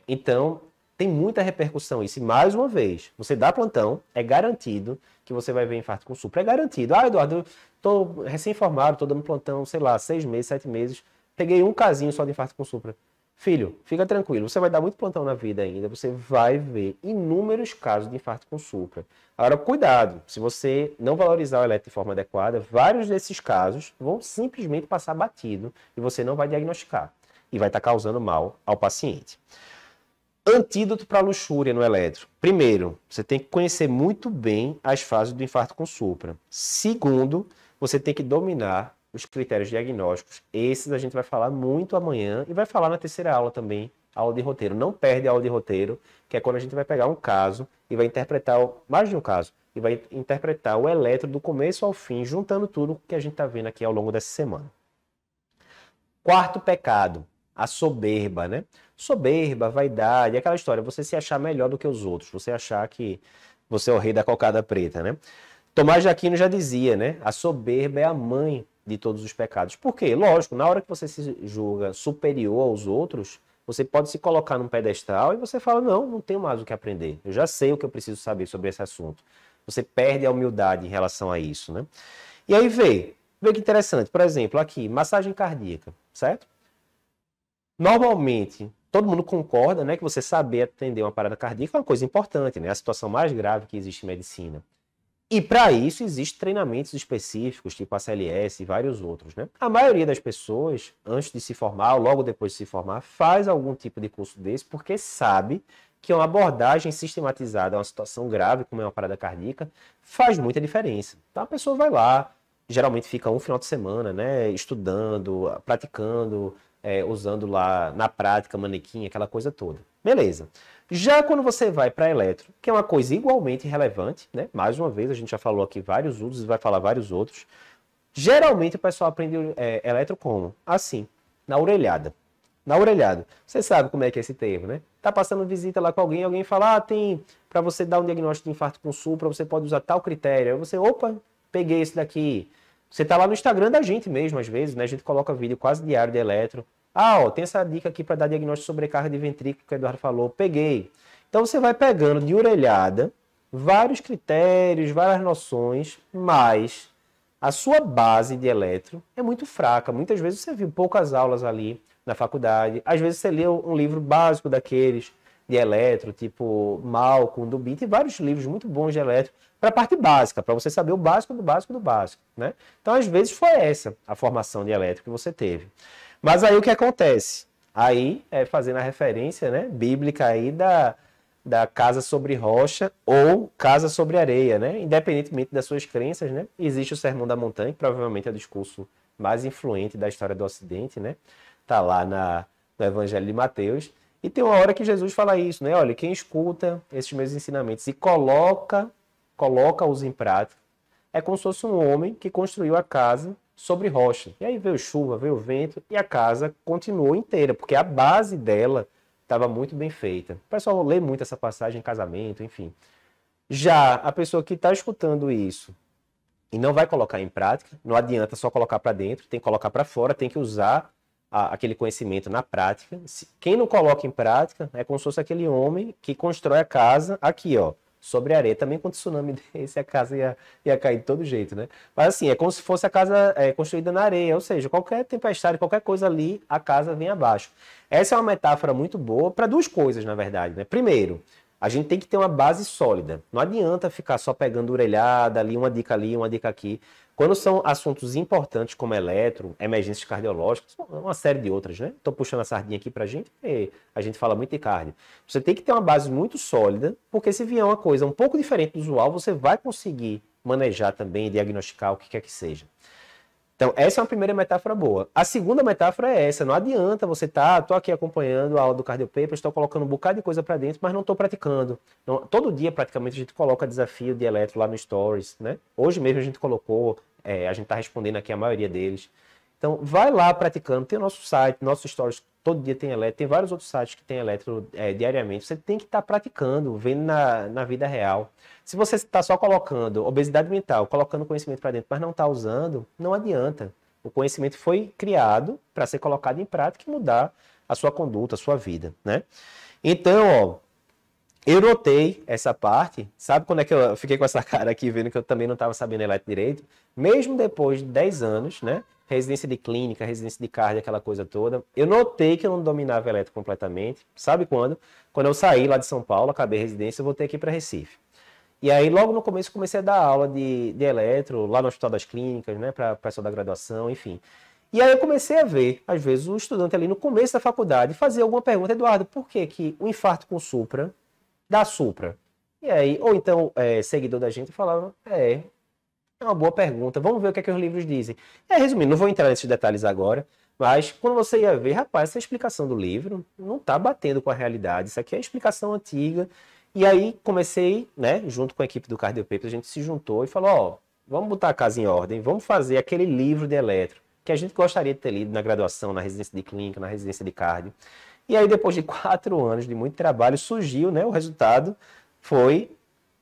Então, tem muita repercussão isso. E, mais uma vez, você dá plantão, é garantido que você vai ver infarto com supra. É garantido. Eduardo, eu tô recém-formado, tô dando plantão, sei lá, 6 meses, 7 meses. Peguei um casinho só de infarto com supra. Filho, fica tranquilo, você vai dar muito plantão na vida ainda, você vai ver inúmeros casos de infarto com supra. Agora, cuidado, se você não valorizar o eletro de forma adequada, vários desses casos vão simplesmente passar batido e você não vai diagnosticar. E vai estar causando mal ao paciente. Antídoto para a luxúria no eletro. Primeiro, você tem que conhecer muito bem as fases do infarto com supra. Segundo, você tem que dominar os critérios diagnósticos. Esses a gente vai falar muito amanhã e vai falar na terceira aula também, aula de roteiro. Não perde a aula de roteiro, que é quando a gente vai pegar um caso e vai interpretar, mais de um caso, e vai interpretar o eletro do começo ao fim, juntando tudo que a gente está vendo aqui ao longo dessa semana. Quarto pecado, a soberba, né? Soberba, vaidade, aquela história, você se achar melhor do que os outros, você achar que você é o rei da cocada preta, né? Tomás de Aquino já dizia, né? A soberba é a mãe de todos os pecados. Por quê? Lógico, na hora que você se julga superior aos outros, você pode se colocar num pedestal e você fala, não tenho mais o que aprender. Eu já sei o que eu preciso saber sobre esse assunto. Você perde a humildade em relação a isso, né? E aí vê que interessante. Por exemplo, aqui, massagem cardíaca, certo? Normalmente, todo mundo concorda, né, que você saber atender uma parada cardíaca é uma coisa importante, né? A situação mais grave que existe em medicina. E para isso existem treinamentos específicos, tipo a CLS e vários outros, né? A maioria das pessoas, antes de se formar ou logo depois de se formar, faz algum tipo de curso desse porque sabe que uma abordagem sistematizada a uma situação grave, como é uma parada cardíaca, faz muita diferença. Então a pessoa vai lá, geralmente fica um final de semana, né, estudando, praticando, usando lá na prática manequim, aquela coisa toda. Beleza. Já quando você vai para eletro, que é uma coisa igualmente relevante, né? Mais uma vez, a gente já falou aqui vários usos, vai falar vários outros. Geralmente o pessoal aprende eletro como? Assim, na orelhada. Na orelhada. Você sabe como é que é esse termo, né? Tá passando visita lá com alguém, alguém fala, tem, para você dar um diagnóstico de infarto com supra, você pode usar tal critério. Aí você, opa, peguei esse daqui. Você tá lá no Instagram da gente mesmo, às vezes, né? A gente coloca vídeo quase diário de eletro. Tem essa dica aqui para dar diagnóstico de sobrecarga de ventrículo que o Eduardo falou. Peguei. Então você vai pegando de orelhada vários critérios, várias noções, mas a sua base de eletro é muito fraca. Muitas vezes você viu poucas aulas ali na faculdade. Às vezes você leu um livro básico daqueles de eletro, tipo Malcolm, do Beat, e vários livros muito bons de eletro para a parte básica, para você saber o básico do básico do básico, né? Então, às vezes, foi essa a formação de eletro que você teve. Mas aí o que acontece? Aí, fazendo a referência, né, bíblica aí da casa sobre rocha ou casa sobre areia, né? Independentemente das suas crenças, né? Existe o Sermão da Montanha, que provavelmente é o discurso mais influente da história do Ocidente, né? Tá lá no Evangelho de Mateus. E tem uma hora que Jesus fala isso, né? Olha, quem escuta esses meus ensinamentos e coloca-os em prática, é como se fosse um homem que construiu a casa sobre rocha. E aí veio chuva, veio vento e a casa continuou inteira, porque a base dela estava muito bem feita. O pessoal lê muito essa passagem em casamento, enfim. Já a pessoa que está escutando isso e não vai colocar em prática, não adianta só colocar para dentro, tem que colocar para fora, tem que usar aquele conhecimento na prática. Quem não coloca em prática é como se fosse aquele homem que constrói a casa aqui, ó, sobre areia. Também quando o tsunami desse, a casa ia cair de todo jeito, né? Mas assim, é como se fosse a casa construída na areia, ou seja, qualquer tempestade, qualquer coisa ali, a casa vem abaixo. Essa é uma metáfora muito boa para duas coisas, na verdade, né? Primeiro, a gente tem que ter uma base sólida. Não adianta ficar só pegando orelhada ali, uma dica aqui. Quando são assuntos importantes como eletro, emergências cardiológicas, uma série de outras, né? Estou puxando a sardinha aqui para a gente, porque a gente fala muito de cardio. Você tem que ter uma base muito sólida, porque se vier uma coisa um pouco diferente do usual, você vai conseguir manejar também, diagnosticar o que quer que seja. Então, essa é uma primeira metáfora boa. A segunda metáfora é essa. Não adianta você tô aqui acompanhando a aula do Cardio Papers, estou colocando um bocado de coisa para dentro, mas não estou praticando. Então, todo dia, praticamente, a gente coloca desafio de eletro lá no Stories, né? Hoje mesmo a gente colocou, a gente está respondendo aqui a maioria deles. Então, vai lá praticando. Tem o nosso site, nosso Stories, todo dia tem eletro. Tem vários outros sites que tem eletro diariamente. Você tem que estar praticando, vendo na vida real. Se você está só colocando obesidade mental, colocando conhecimento para dentro, mas não está usando, não adianta. O conhecimento foi criado para ser colocado em prática e mudar a sua conduta, a sua vida, né? Então, ó, eu notei essa parte, sabe quando é que eu fiquei com essa cara aqui, vendo que eu também não estava sabendo eletro direito? Mesmo depois de 10 anos, né? Residência de clínica, residência de cardio, aquela coisa toda, eu notei que eu não dominava eletro completamente. Sabe quando? Quando eu saí lá de São Paulo, acabei a residência, eu voltei aqui para Recife. E aí, logo no começo, comecei a dar aula de eletro, lá no Hospital das Clínicas, né, para pessoal da graduação, enfim. E aí eu comecei a ver, às vezes, o estudante ali no começo da faculdade fazer alguma pergunta: Eduardo, por que que o infarto com supra dá supra? E aí, ou então, seguidor da gente falava, é uma boa pergunta, vamos ver o que é que os livros dizem. Resumindo, não vou entrar nesses detalhes agora, mas quando você ia ver, rapaz, essa explicação do livro não está batendo com a realidade, isso aqui é explicação antiga. E aí comecei, né, junto com a equipe do Cardio Papers, a gente se juntou e falou, ó, vamos botar a casa em ordem, vamos fazer aquele livro de eletro que a gente gostaria de ter lido na graduação, na residência de clínica, na residência de cardio. E aí, depois de 4 anos de muito trabalho, surgiu, né, o resultado foi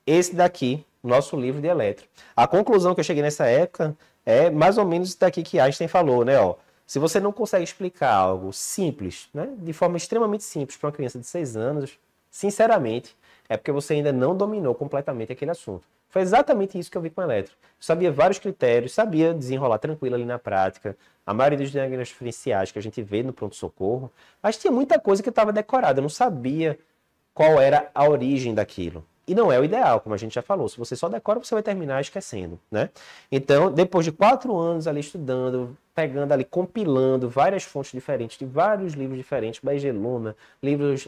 esse daqui, nosso livro de eletro. A conclusão que eu cheguei nessa época é mais ou menos isso daqui que Einstein falou, né, ó. Se você não consegue explicar algo simples, né, de forma extremamente simples para uma criança de 6 anos, sinceramente, é porque você ainda não dominou completamente aquele assunto. Foi exatamente isso que eu vi com o eletro. Eu sabia vários critérios, sabia desenrolar tranquilo ali na prática, a maioria dos diagnósticos diferenciais que a gente vê no pronto-socorro, mas tinha muita coisa que estava decorada, eu não sabia qual era a origem daquilo. E não é o ideal, como a gente já falou. Se você só decora, você vai terminar esquecendo, né? Então, depois de 4 anos ali estudando, pegando ali, compilando várias fontes diferentes, de vários livros diferentes, BG Luna, livros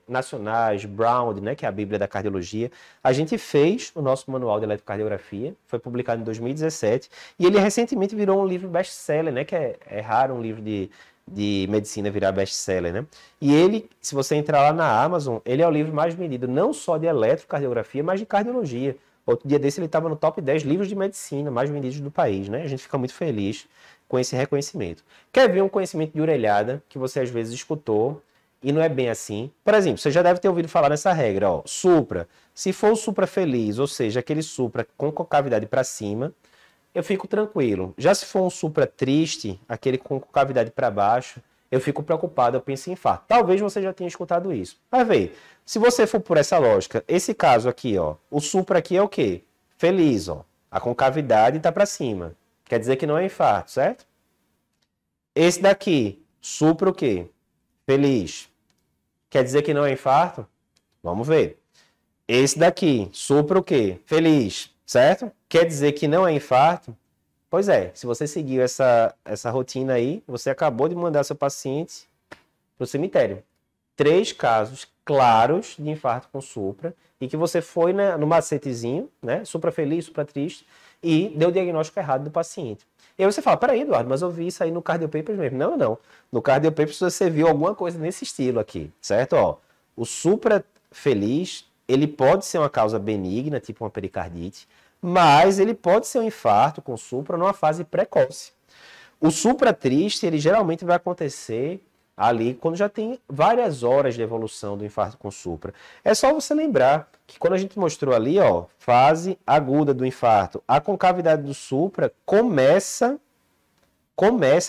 nacionais, Brown, né, que é a Bíblia da Cardiologia, a gente fez o nosso manual de eletrocardiografia, foi publicado em 2017, e ele recentemente virou um livro best-seller, né, que é raro um livro de medicina virar best-seller, né? E ele, se você entrar lá na Amazon, ele é o livro mais vendido, não só de eletrocardiografia, mas de cardiologia. Outro dia desse ele estava no top 10 livros de medicina mais vendidos do país, né? A gente fica muito feliz com esse reconhecimento. Quer ver um conhecimento de orelhada que você às vezes escutou e não é bem assim? Por exemplo, você já deve ter ouvido falar nessa regra, ó, supra. Se for o supra feliz, ou seja, aquele supra com concavidade para cima, eu fico tranquilo. Já se for um supra triste, aquele com cavidade para baixo, eu fico preocupado, eu penso em infarto. Talvez você já tenha escutado isso. Mas veja, se você for por essa lógica, esse caso aqui, ó, o supra aqui é o quê? Feliz, ó. A concavidade está para cima. Quer dizer que não é infarto, certo? Esse daqui, supra o quê? Feliz. Quer dizer que não é infarto? Vamos ver. Esse daqui, supra o quê? Feliz. Certo? Quer dizer que não é infarto? Pois é, se você seguiu essa rotina aí, você acabou de mandar seu paciente para o cemitério. 3 casos claros de infarto com supra e que você foi no macetezinho, né? Supra feliz, supra triste, e deu o diagnóstico errado do paciente. E aí você fala, peraí, Eduardo, mas eu vi isso aí no Cardio Papers mesmo. Não, não. No Cardio Papers você viu alguma coisa nesse estilo aqui, certo? Ó, o supra feliz, ele pode ser uma causa benigna, tipo uma pericardite, mas ele pode ser um infarto com supra numa fase precoce. O supra triste, ele geralmente vai acontecer ali quando já tem várias horas de evolução do infarto com supra. É só você lembrar que quando a gente mostrou ali, ó, fase aguda do infarto, a concavidade do supra começa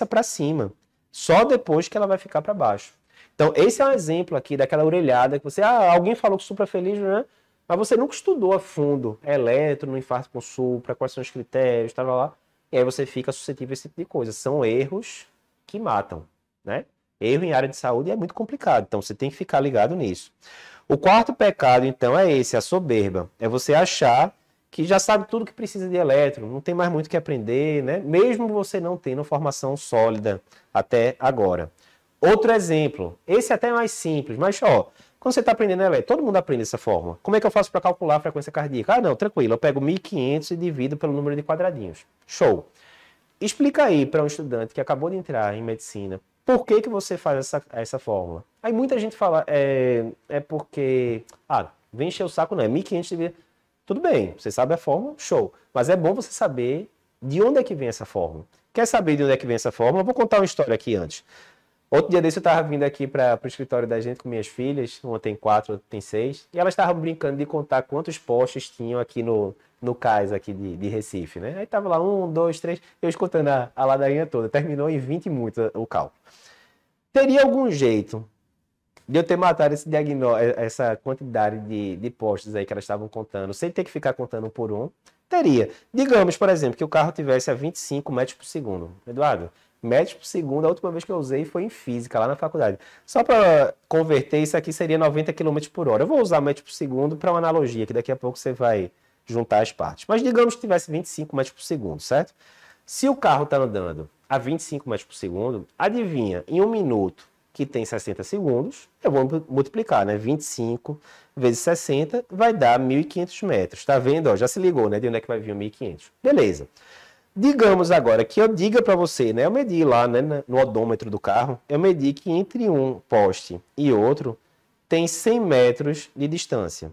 para cima, só depois que ela vai ficar para baixo. Então, esse é um exemplo aqui daquela orelhada que você, alguém falou que supra feliz, né? Mas você nunca estudou a fundo eletro no infarto com supra, quais são os critérios, estava lá, e aí você fica suscetível a esse tipo de coisa. São erros que matam, né? Erro em área de saúde é muito complicado, então você tem que ficar ligado nisso. O quarto pecado, então, é esse, a soberba. É você achar que já sabe tudo que precisa de eletro, não tem mais muito o que aprender, né? Mesmo você não tendo formação sólida até agora. Outro exemplo, esse até é mais simples, mas ó, quando você está aprendendo eletro, todo mundo aprende dessa forma. Como é que eu faço para calcular a frequência cardíaca? Ah, não, tranquilo, eu pego 1.500 e divido pelo número de quadradinhos. Show. Explica aí para um estudante que acabou de entrar em medicina, por que você faz essa fórmula? Aí muita gente fala, porque, vem encher o saco, não, é 1.500 dividido. Tudo bem, você sabe a fórmula, show. Mas é bom você saber de onde é que vem essa fórmula. Quer saber de onde é que vem essa fórmula? Eu vou contar uma história aqui antes. Outro dia desse eu estava vindo aqui para o escritório da gente com minhas filhas, uma tem 4, outra tem 6, e elas estavam brincando de contar quantos postes tinham aqui no cais aqui de Recife, né? Aí tava lá 1, 2, 3, eu escutando a ladainha toda, terminou em 20 e muito o cálculo. Teria algum jeito de eu ter matado essa quantidade de postes aí que elas estavam contando, sem ter que ficar contando um por um? Teria. Digamos, por exemplo, que o carro tivesse a 25 metros por segundo. Eduardo, metros por segundo, a última vez que eu usei foi em física, lá na faculdade. Só para converter, isso aqui seria 90 km por hora. Eu vou usar metros por segundo para uma analogia, que daqui a pouco você vai juntar as partes. Mas digamos que tivesse 25 metros por segundo, certo? Se o carro está andando a 25 metros por segundo, adivinha, em 1 minuto, que tem 60 segundos, eu vou multiplicar, né? 25 vezes 60 vai dar 1.500 metros. Tá vendo? Ó, já se ligou, né? De onde é que vai vir 1.500. Beleza. Digamos agora que eu diga para você, né? Eu medi lá, né, no odômetro do carro, eu medi que entre um poste e outro tem 100 metros de distância.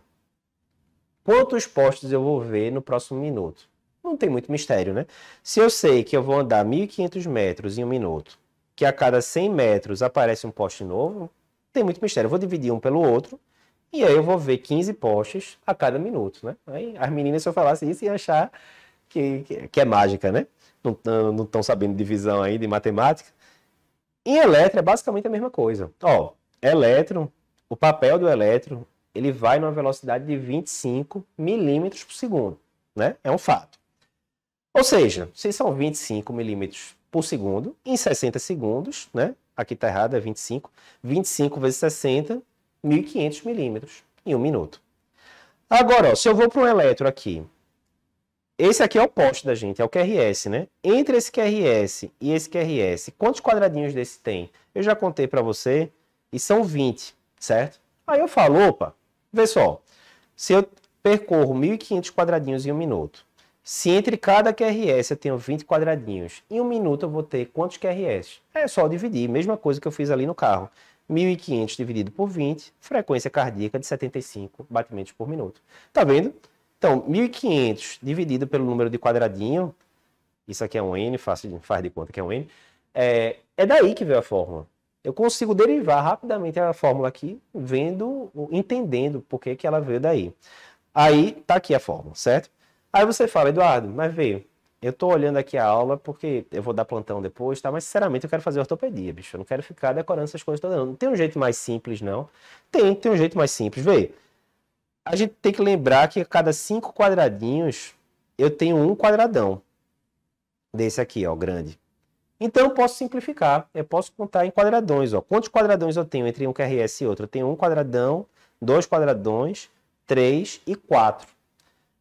Quantos postes eu vou ver no próximo minuto? Não tem muito mistério, né? Se eu sei que eu vou andar 1.500 metros em 1 minuto, que a cada 100 metros aparece um poste novo, tem muito mistério. Eu vou dividir um pelo outro e aí eu vou ver 15 postes a cada minuto, né? Aí as meninas, se eu falasse isso, iam achar que é mágica, né? Não estão sabendo divisão aí de matemática. Em elétron é basicamente a mesma coisa. Ó, elétron, o papel do elétron, ele vai numa velocidade de 25 milímetros por segundo, né? É um fato. Ou seja, se são 25 milímetros por segundo, em 60 segundos, né? Aqui está errado, é 25. 25 vezes 60, 1.500 milímetros em 1 minuto. Agora, ó, se eu vou para um eletro aqui, esse aqui é o poste da gente, é o QRS, né? Entre esse QRS e esse QRS, quantos quadradinhos desse tem? Eu já contei para você e são 20, certo? Aí eu falo, opa, vê só, se eu percorro 1.500 quadradinhos em um minuto, se entre cada QRS eu tenho 20 quadradinhos, em um minuto eu vou ter quantos QRS? É só dividir, mesma coisa que eu fiz ali no carro. 1.500 dividido por 20, frequência cardíaca de 75 batimentos por minuto. Tá vendo? Então, 1.500 dividido pelo número de quadradinho, isso aqui é um N, faz de conta que é um N, é daí que veio a fórmula. Eu consigo derivar rapidamente a fórmula aqui, entendendo por que ela veio daí. Aí, tá aqui a fórmula, certo? Aí você fala, Eduardo, mas veio, eu tô olhando aqui a aula porque eu vou dar plantão depois, tá? Mas sinceramente eu quero fazer ortopedia, bicho. Eu não quero ficar decorando essas coisas todas, não. Não tem um jeito mais simples, não. Tem um jeito mais simples. Vê, a gente tem que lembrar que a cada 5 quadradinhos eu tenho um quadradão. Desse aqui, ó, grande. Então eu posso simplificar. Eu posso contar em quadradões, ó. Quantos quadradões eu tenho entre um QRS e outro? Eu tenho um quadradão, 2 quadradões, 3 e 4.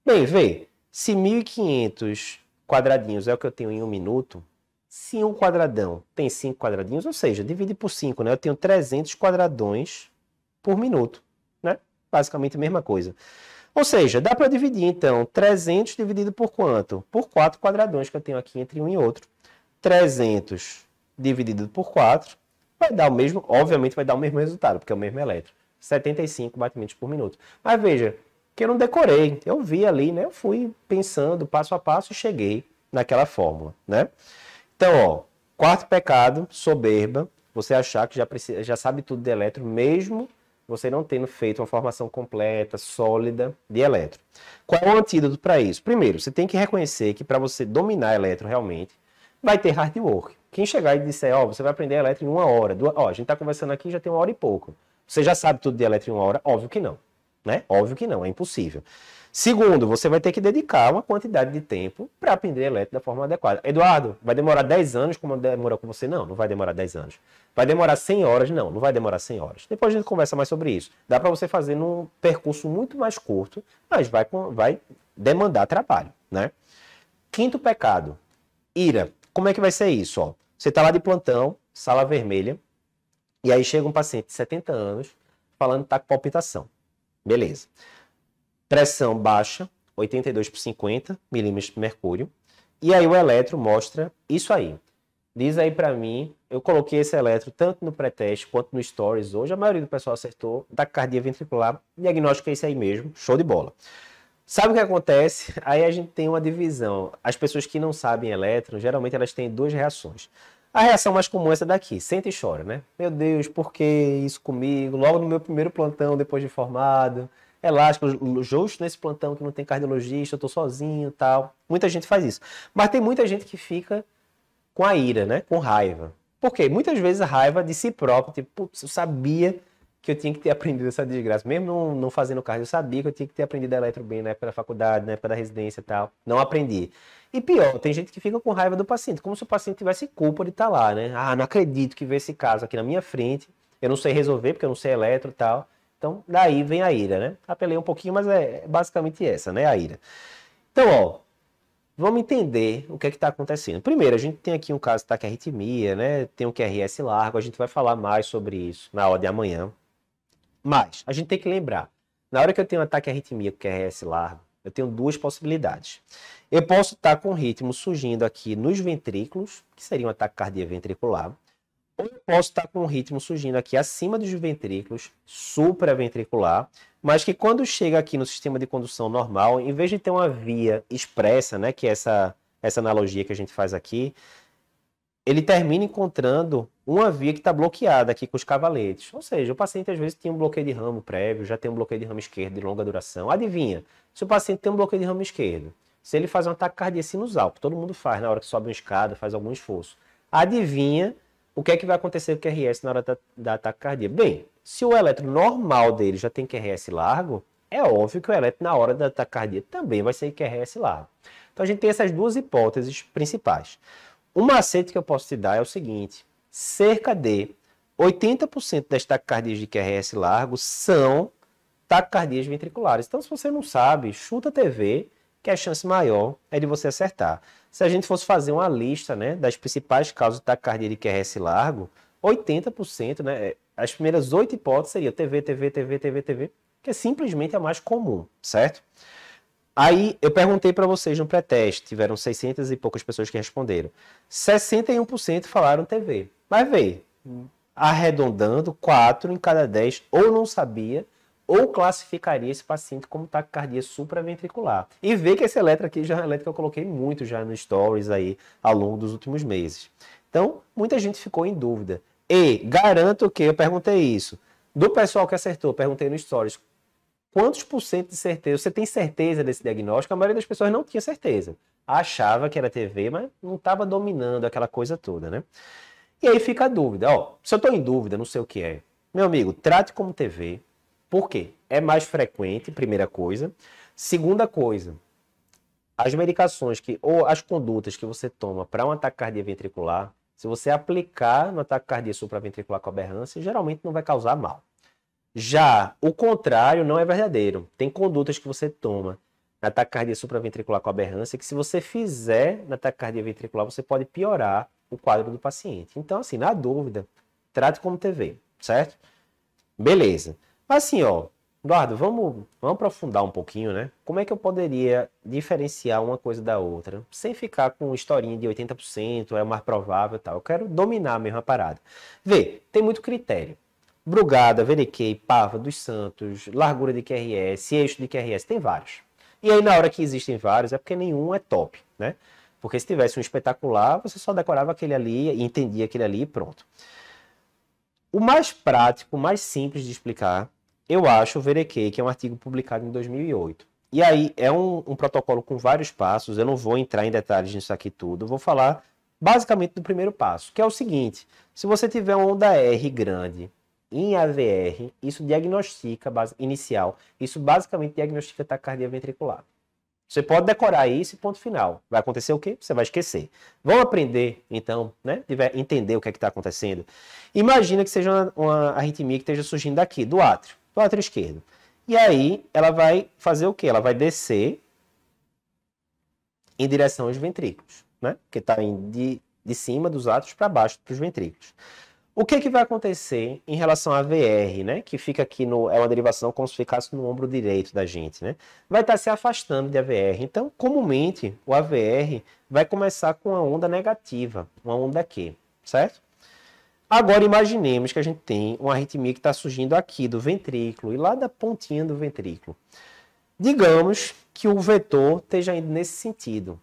Bem, vê, se 1.500 quadradinhos é o que eu tenho em um minuto, se um quadradão tem 5 quadradinhos, ou seja, divide por 5, né? Eu tenho 300 quadradões por minuto, né? Basicamente a mesma coisa. Ou seja, dá para dividir, então, 300 dividido por quanto? Por 4 quadradões que eu tenho aqui entre um e outro. 300 dividido por 4 vai dar o mesmo, obviamente vai dar o mesmo resultado, porque é o mesmo elétron. 75 batimentos por minuto. Mas veja, que eu não decorei, eu vi ali, né? Eu fui pensando passo a passo e cheguei naquela fórmula, né? Então, ó, quarto pecado, soberba, você achar que já sabe tudo de elétron, mesmo você não tendo feito uma formação completa, sólida de elétron. Qual é o antídoto para isso? Primeiro, você tem que reconhecer que para você dominar elétron realmente, vai ter hard work. Quem chegar e disser, ó, você vai aprender elétron em 1 hora, ó, a gente está conversando aqui já tem 1 hora e pouco. Você já sabe tudo de elétron em 1 hora? Óbvio que não. Né? Óbvio que não, é impossível. Segundo, você vai ter que dedicar uma quantidade de tempo para aprender elétron da forma adequada. Eduardo, vai demorar 10 anos como demorou com você? Não, não vai demorar 10 anos. Vai demorar 100 horas? Não, não vai demorar 100 horas. Depois a gente conversa mais sobre isso. Dá para você fazer num percurso muito mais curto, mas vai demandar trabalho, né? Quinto pecado, ira. Como é que vai ser isso? Ó, você está lá de plantão, sala vermelha, e aí chega um paciente de 70 anos falando que está com palpitação. Beleza. Pressão baixa, 82/50 milímetros de mercúrio. E aí o eletro mostra isso aí. Diz aí pra mim, eu coloquei esse eletro tanto no pré-teste quanto no stories hoje. A maioria do pessoal acertou. Taquicardia ventricular, diagnóstico é esse aí mesmo. Show de bola. Sabe o que acontece? Aí a gente tem uma divisão. As pessoas que não sabem elétron, geralmente elas têm duas reações. A reação mais comum é essa daqui, senta e chora, né? Meu Deus, por que isso comigo? Logo no meu primeiro plantão, depois de formado, elástico, justo nesse plantão que não tem cardiologista, eu tô sozinho e tal. Muita gente faz isso. Mas tem muita gente que fica com a ira, né? Com raiva. Por quê? Muitas vezes a raiva de si próprio, tipo, putz, eu sabia que eu tinha que ter aprendido essa desgraça. Mesmo não fazendo cardio, eu sabia que eu tinha que ter aprendido eletro bem na época da faculdade, na época da residência e tal. Não aprendi. E pior, tem gente que fica com raiva do paciente, como se o paciente tivesse culpa de estar lá, né? Ah, não acredito que veio esse caso aqui na minha frente, eu não sei resolver porque eu não sei eletro e tal. Então, daí vem a ira, né? Apelei um pouquinho, mas é basicamente essa, né? A ira. Então, ó, vamos entender o que é que está acontecendo. Primeiro, a gente tem aqui um caso de taquiarritmia, né? Tem um QRS largo, a gente vai falar mais sobre isso na aula de amanhã. Mas, a gente tem que lembrar, na hora que eu tenho um ataque à arritmia com QRS largo, eu tenho duas possibilidades. Eu posso estar com o ritmo surgindo aqui nos ventrículos, que seria um ataque cardíaco ventricular, ou eu posso estar com o ritmo surgindo aqui acima dos ventrículos, supraventricular, mas que quando chega aqui no sistema de condução normal, em vez de ter uma via expressa, né, que é essa analogia que a gente faz aqui, ele termina encontrando uma via que está bloqueada aqui com os cavaletes. Ou seja, o paciente às vezes tinha um bloqueio de ramo prévio, já tem um bloqueio de ramo esquerdo de longa duração. Adivinha? Se o paciente tem um bloqueio de ramo esquerdo, se ele faz um ataque cardíaco sinusal, que todo mundo faz na hora que sobe uma escada, faz algum esforço, adivinha o que é que vai acontecer com o QRS na hora da ataque cardíaco? Bem, se o eletro normal dele já tem QRS largo, é óbvio que o eletro na hora da ataque cardíaco também vai ser QRS largo. Então a gente tem essas duas hipóteses principais. O macete que eu posso te dar é o seguinte, cerca de 80% das taquicardias de QRS largo são taquicardias ventriculares. Então, se você não sabe, chuta a TV, que a chance maior é de você acertar. Se a gente fosse fazer uma lista, né, das principais causas de taquicardia de QRS largo, 80%, né, as primeiras 8 hipóteses seriam TV, que é simplesmente a mais comum, certo? Aí eu perguntei para vocês no pré-teste, tiveram 600 e poucas pessoas que responderam. 61% falaram TV. Mas vê, arredondando, 4 em cada 10 ou não sabia ou classificaria esse paciente como taquicardia supraventricular. E vê que esse eletro aqui já é um eletro que eu coloquei muito já no stories aí ao longo dos últimos meses. Então, muita gente ficou em dúvida. E garanto que eu perguntei isso. Do pessoal que acertou, perguntei no stories, quantos por cento de certeza? Você tem certeza desse diagnóstico? A maioria das pessoas não tinha certeza. Achava que era TV, mas não estava dominando aquela coisa toda, né? E aí fica a dúvida. Ó, se eu estou em dúvida, não sei o que é. Meu amigo, trate como TV. Por quê? É mais frequente, primeira coisa. Segunda coisa, as medicações ou as condutas que você toma para um ataque cardíaco ventricular, se você aplicar no ataque cardíaco supraventricular com aberrância, geralmente não vai causar mal. Já o contrário não é verdadeiro. Tem condutas que você toma na ataque cardíaco supraventricular com aberrância que se você fizer na ataque cardíaco ventricular, você pode piorar o quadro do paciente. Então, assim, na dúvida, trate como TV, certo? Beleza. Assim, ó, Eduardo, vamos aprofundar um pouquinho, né? Como é que eu poderia diferenciar uma coisa da outra, sem ficar com historinha de 80%, é o mais provável e tal. Eu quero dominar mesmo a parada. Vê, tem muito critério. Brugada, Veriquei, Pava, dos Santos, largura de QRS, eixo de QRS, tem vários. E aí, na hora que existem vários, é porque nenhum é top, né? Porque se tivesse um espetacular, você só decorava aquele ali e entendia aquele ali e pronto. O mais prático, mais simples de explicar, eu acho o VDQ, que é um artigo publicado em 2008. E aí é um protocolo com vários passos, eu não vou entrar em detalhes nisso aqui tudo, vou falar basicamente do primeiro passo, que é o seguinte: se você tiver uma onda R grande em AVR, isso diagnostica, inicial, isso basicamente diagnostica taquicardia ventricular. Você pode decorar isso e ponto final. Vai acontecer o quê? Você vai esquecer. Vamos aprender, então, né? Entender o que é que está acontecendo. Imagina que seja uma arritmia que esteja surgindo daqui, do átrio esquerdo. E aí, ela vai fazer o quê? Ela vai descer em direção aos ventrículos, né? Que está indo de cima dos átrios para baixo para os ventrículos. O que vai acontecer em relação à VR, né? Que fica aqui é uma derivação como se ficasse no ombro direito da gente, né? Vai estar se afastando de AVR. Então, comumente, o AVR vai começar com uma onda negativa, uma onda Q, certo? Agora, imaginemos que a gente tem uma arritmia que está surgindo aqui do ventrículo e lá da pontinha do ventrículo. Digamos que o vetor esteja indo nesse sentido.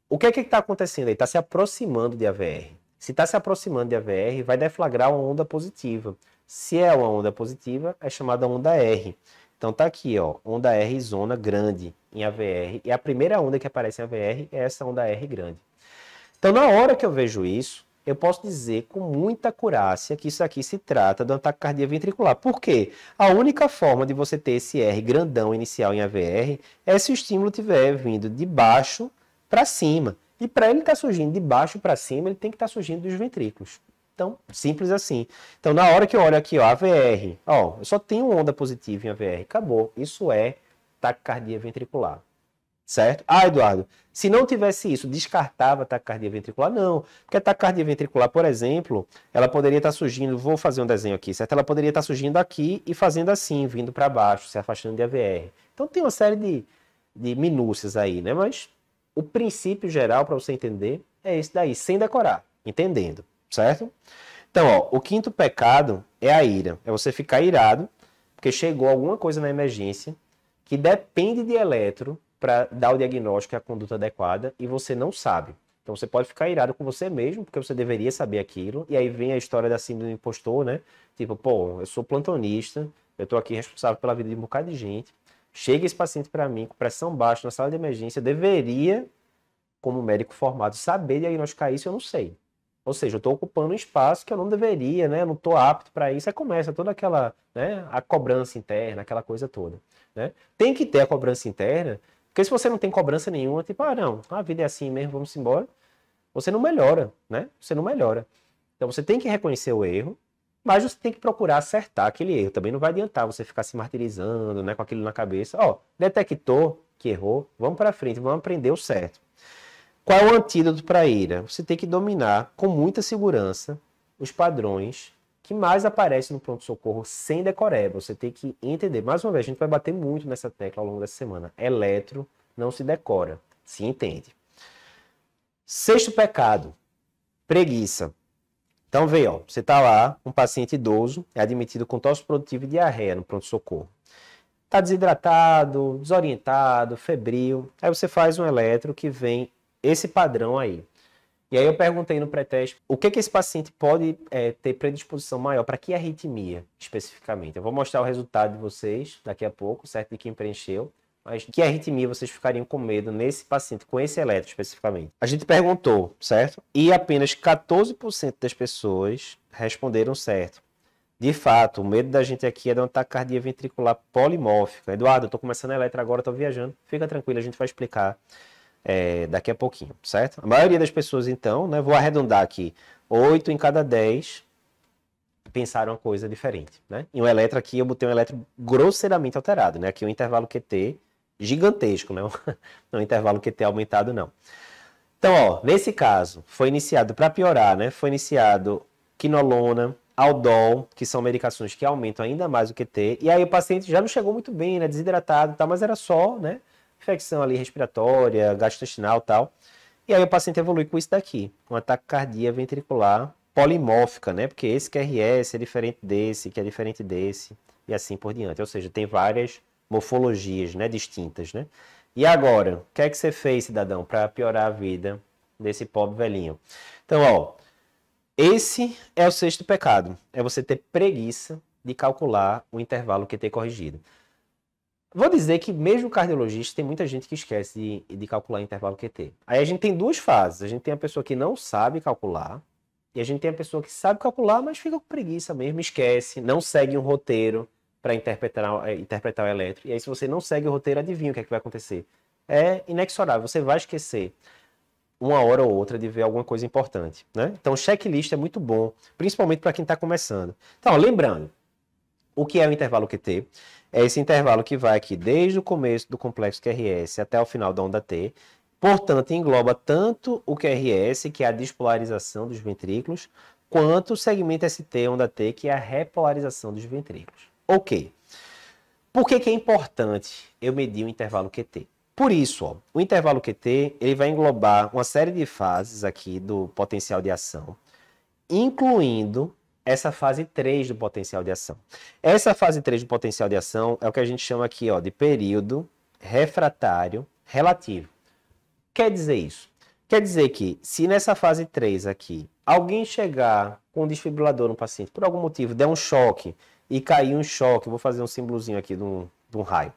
O que está acontecendo aí? Está se aproximando de AVR. Se está se aproximando de AVR, vai deflagrar uma onda positiva. Se é uma onda positiva, é chamada onda R. Então tá aqui, ó, onda R zona grande em AVR. E a primeira onda que aparece em AVR é essa onda R grande. Então, na hora que eu vejo isso, eu posso dizer com muita acurácia que isso aqui se trata de um ataque cardíaco ventricular. Por quê? A única forma de você ter esse R grandão inicial em AVR é se o estímulo estiver vindo de baixo para cima. E para ele estar surgindo de baixo para cima, ele tem que estar surgindo dos ventrículos. Então, simples assim. Então, na hora que eu olho aqui, ó, AVR, ó, eu só tenho onda positiva em AVR, acabou. Isso é taquicardia ventricular. Certo? Ah, Eduardo, se não tivesse isso, descartava a taquicardia ventricular? Não, porque a taquicardia ventricular, por exemplo, ela poderia estar surgindo, vou fazer um desenho aqui, certo? Ela poderia estar surgindo aqui e fazendo assim, vindo para baixo, se afastando de AVR. Então, tem uma série de minúcias aí, né? Mas o princípio geral, para você entender, é esse daí, sem decorar, entendendo, certo? Então, ó, o quinto pecado é a ira. É você ficar irado, porque chegou alguma coisa na emergência que depende de eletro para dar o diagnóstico e a conduta adequada e você não sabe. Então, você pode ficar irado com você mesmo, porque você deveria saber aquilo, e aí vem a história da síndrome do impostor, né? Tipo, pô, eu sou plantonista, eu tô aqui responsável pela vida de um bocado de gente, chega esse paciente para mim com pressão baixa na sala de emergência, eu deveria, como médico formado, saber diagnosticar isso, eu não sei. Ou seja, eu estou ocupando um espaço que eu não deveria, né? Eu não estou apto para isso. Aí começa toda aquela, né? A cobrança interna, aquela coisa toda, né? Tem que ter a cobrança interna, porque se você não tem cobrança nenhuma, tipo, ah, não, a vida é assim mesmo, vamos embora, você não melhora, né? Você não melhora. Então você tem que reconhecer o erro, Mas você tem que procurar acertar aquele erro. Também não vai adiantar você ficar se martirizando, né, com aquilo na cabeça. Ó, detectou que errou, vamos para frente, vamos aprender o certo. Qual é o antídoto para a ira? Você tem que dominar com muita segurança os padrões que mais aparecem no pronto-socorro sem decoreba. Você tem que entender. Mais uma vez, a gente vai bater muito nessa tecla ao longo dessa semana. Eletro não se decora, se entende. Sexto pecado, preguiça. Então, vê, ó, você está lá, um paciente idoso, é admitido com tosse produtiva e diarreia no pronto-socorro. Está desidratado, desorientado, febril. Aí você faz um eletro que vem esse padrão aí. E aí eu perguntei no pré-teste o que esse paciente pode ter predisposição maior, para que arritmia especificamente. Eu vou mostrar o resultado de vocês daqui a pouco, certo? De quem preencheu. Mas que arritmia vocês ficariam com medo nesse paciente, com esse eletro especificamente? A gente perguntou, certo? E apenas 14% das pessoas responderam certo. De fato, o medo da gente aqui é de uma taquicardia ventricular polimórfica. Eduardo, eu estou começando a eletro agora, estou viajando. Fica tranquilo, a gente vai explicar daqui a pouquinho, certo? A maioria das pessoas, então, né, vou arredondar aqui, 8 em cada 10 pensaram uma coisa diferente, né? E um eletro aqui, eu botei um eletro grosseiramente alterado, né? Aqui um intervalo QT gigantesco, né? Não é um intervalo QT aumentado, não. Então, ó, nesse caso, foi iniciado, para piorar, né? Foi iniciado quinolona, Aldol, que são medicações que aumentam ainda mais o QT, e aí o paciente já não chegou muito bem, né? Desidratado e tal, mas era só, né? Infecção ali respiratória, gastrointestinal e tal. E aí o paciente evolui com isso daqui, uma taquicardia ventricular polimórfica, né? Porque esse QRS é diferente desse, que é diferente desse, e assim por diante. Ou seja, tem várias morfologias, né, distintas, né? E agora, o que é que você fez, cidadão, para piorar a vida desse pobre velhinho? Então, ó, esse é o sexto pecado. É você ter preguiça de calcular o intervalo QT corrigido. Vou dizer que mesmo cardiologista tem muita gente que esquece de calcular intervalo QT. Aí a gente tem duas fases. A gente tem a pessoa que não sabe calcular e a gente tem a pessoa que sabe calcular, mas fica com preguiça mesmo, esquece, não segue um roteiro para interpretar o eletro. E aí se você não segue o roteiro, adivinha o que é que vai acontecer. É inexorável, você vai esquecer uma hora ou outra de ver alguma coisa importante, né? Então o checklist é muito bom, principalmente para quem está começando. Então, lembrando, o que é o intervalo QT? É esse intervalo que vai aqui desde o começo do complexo QRS até o final da onda T. Portanto, engloba tanto o QRS, que é a despolarização dos ventrículos, quanto o segmento ST onda T, que é a repolarização dos ventrículos. Ok. Por que é importante eu medir o intervalo QT? Por isso, ó, o intervalo QT ele vai englobar uma série de fases aqui do potencial de ação, incluindo essa fase 3 do potencial de ação. Essa fase 3 do potencial de ação é o que a gente chama aqui, ó, de período refratário relativo. Quer dizer isso? Quer dizer que se nessa fase 3 aqui, alguém chegar com um desfibrilador no paciente, por algum motivo, der um choque e cair um choque, vou fazer um símbolozinho aqui de um raio.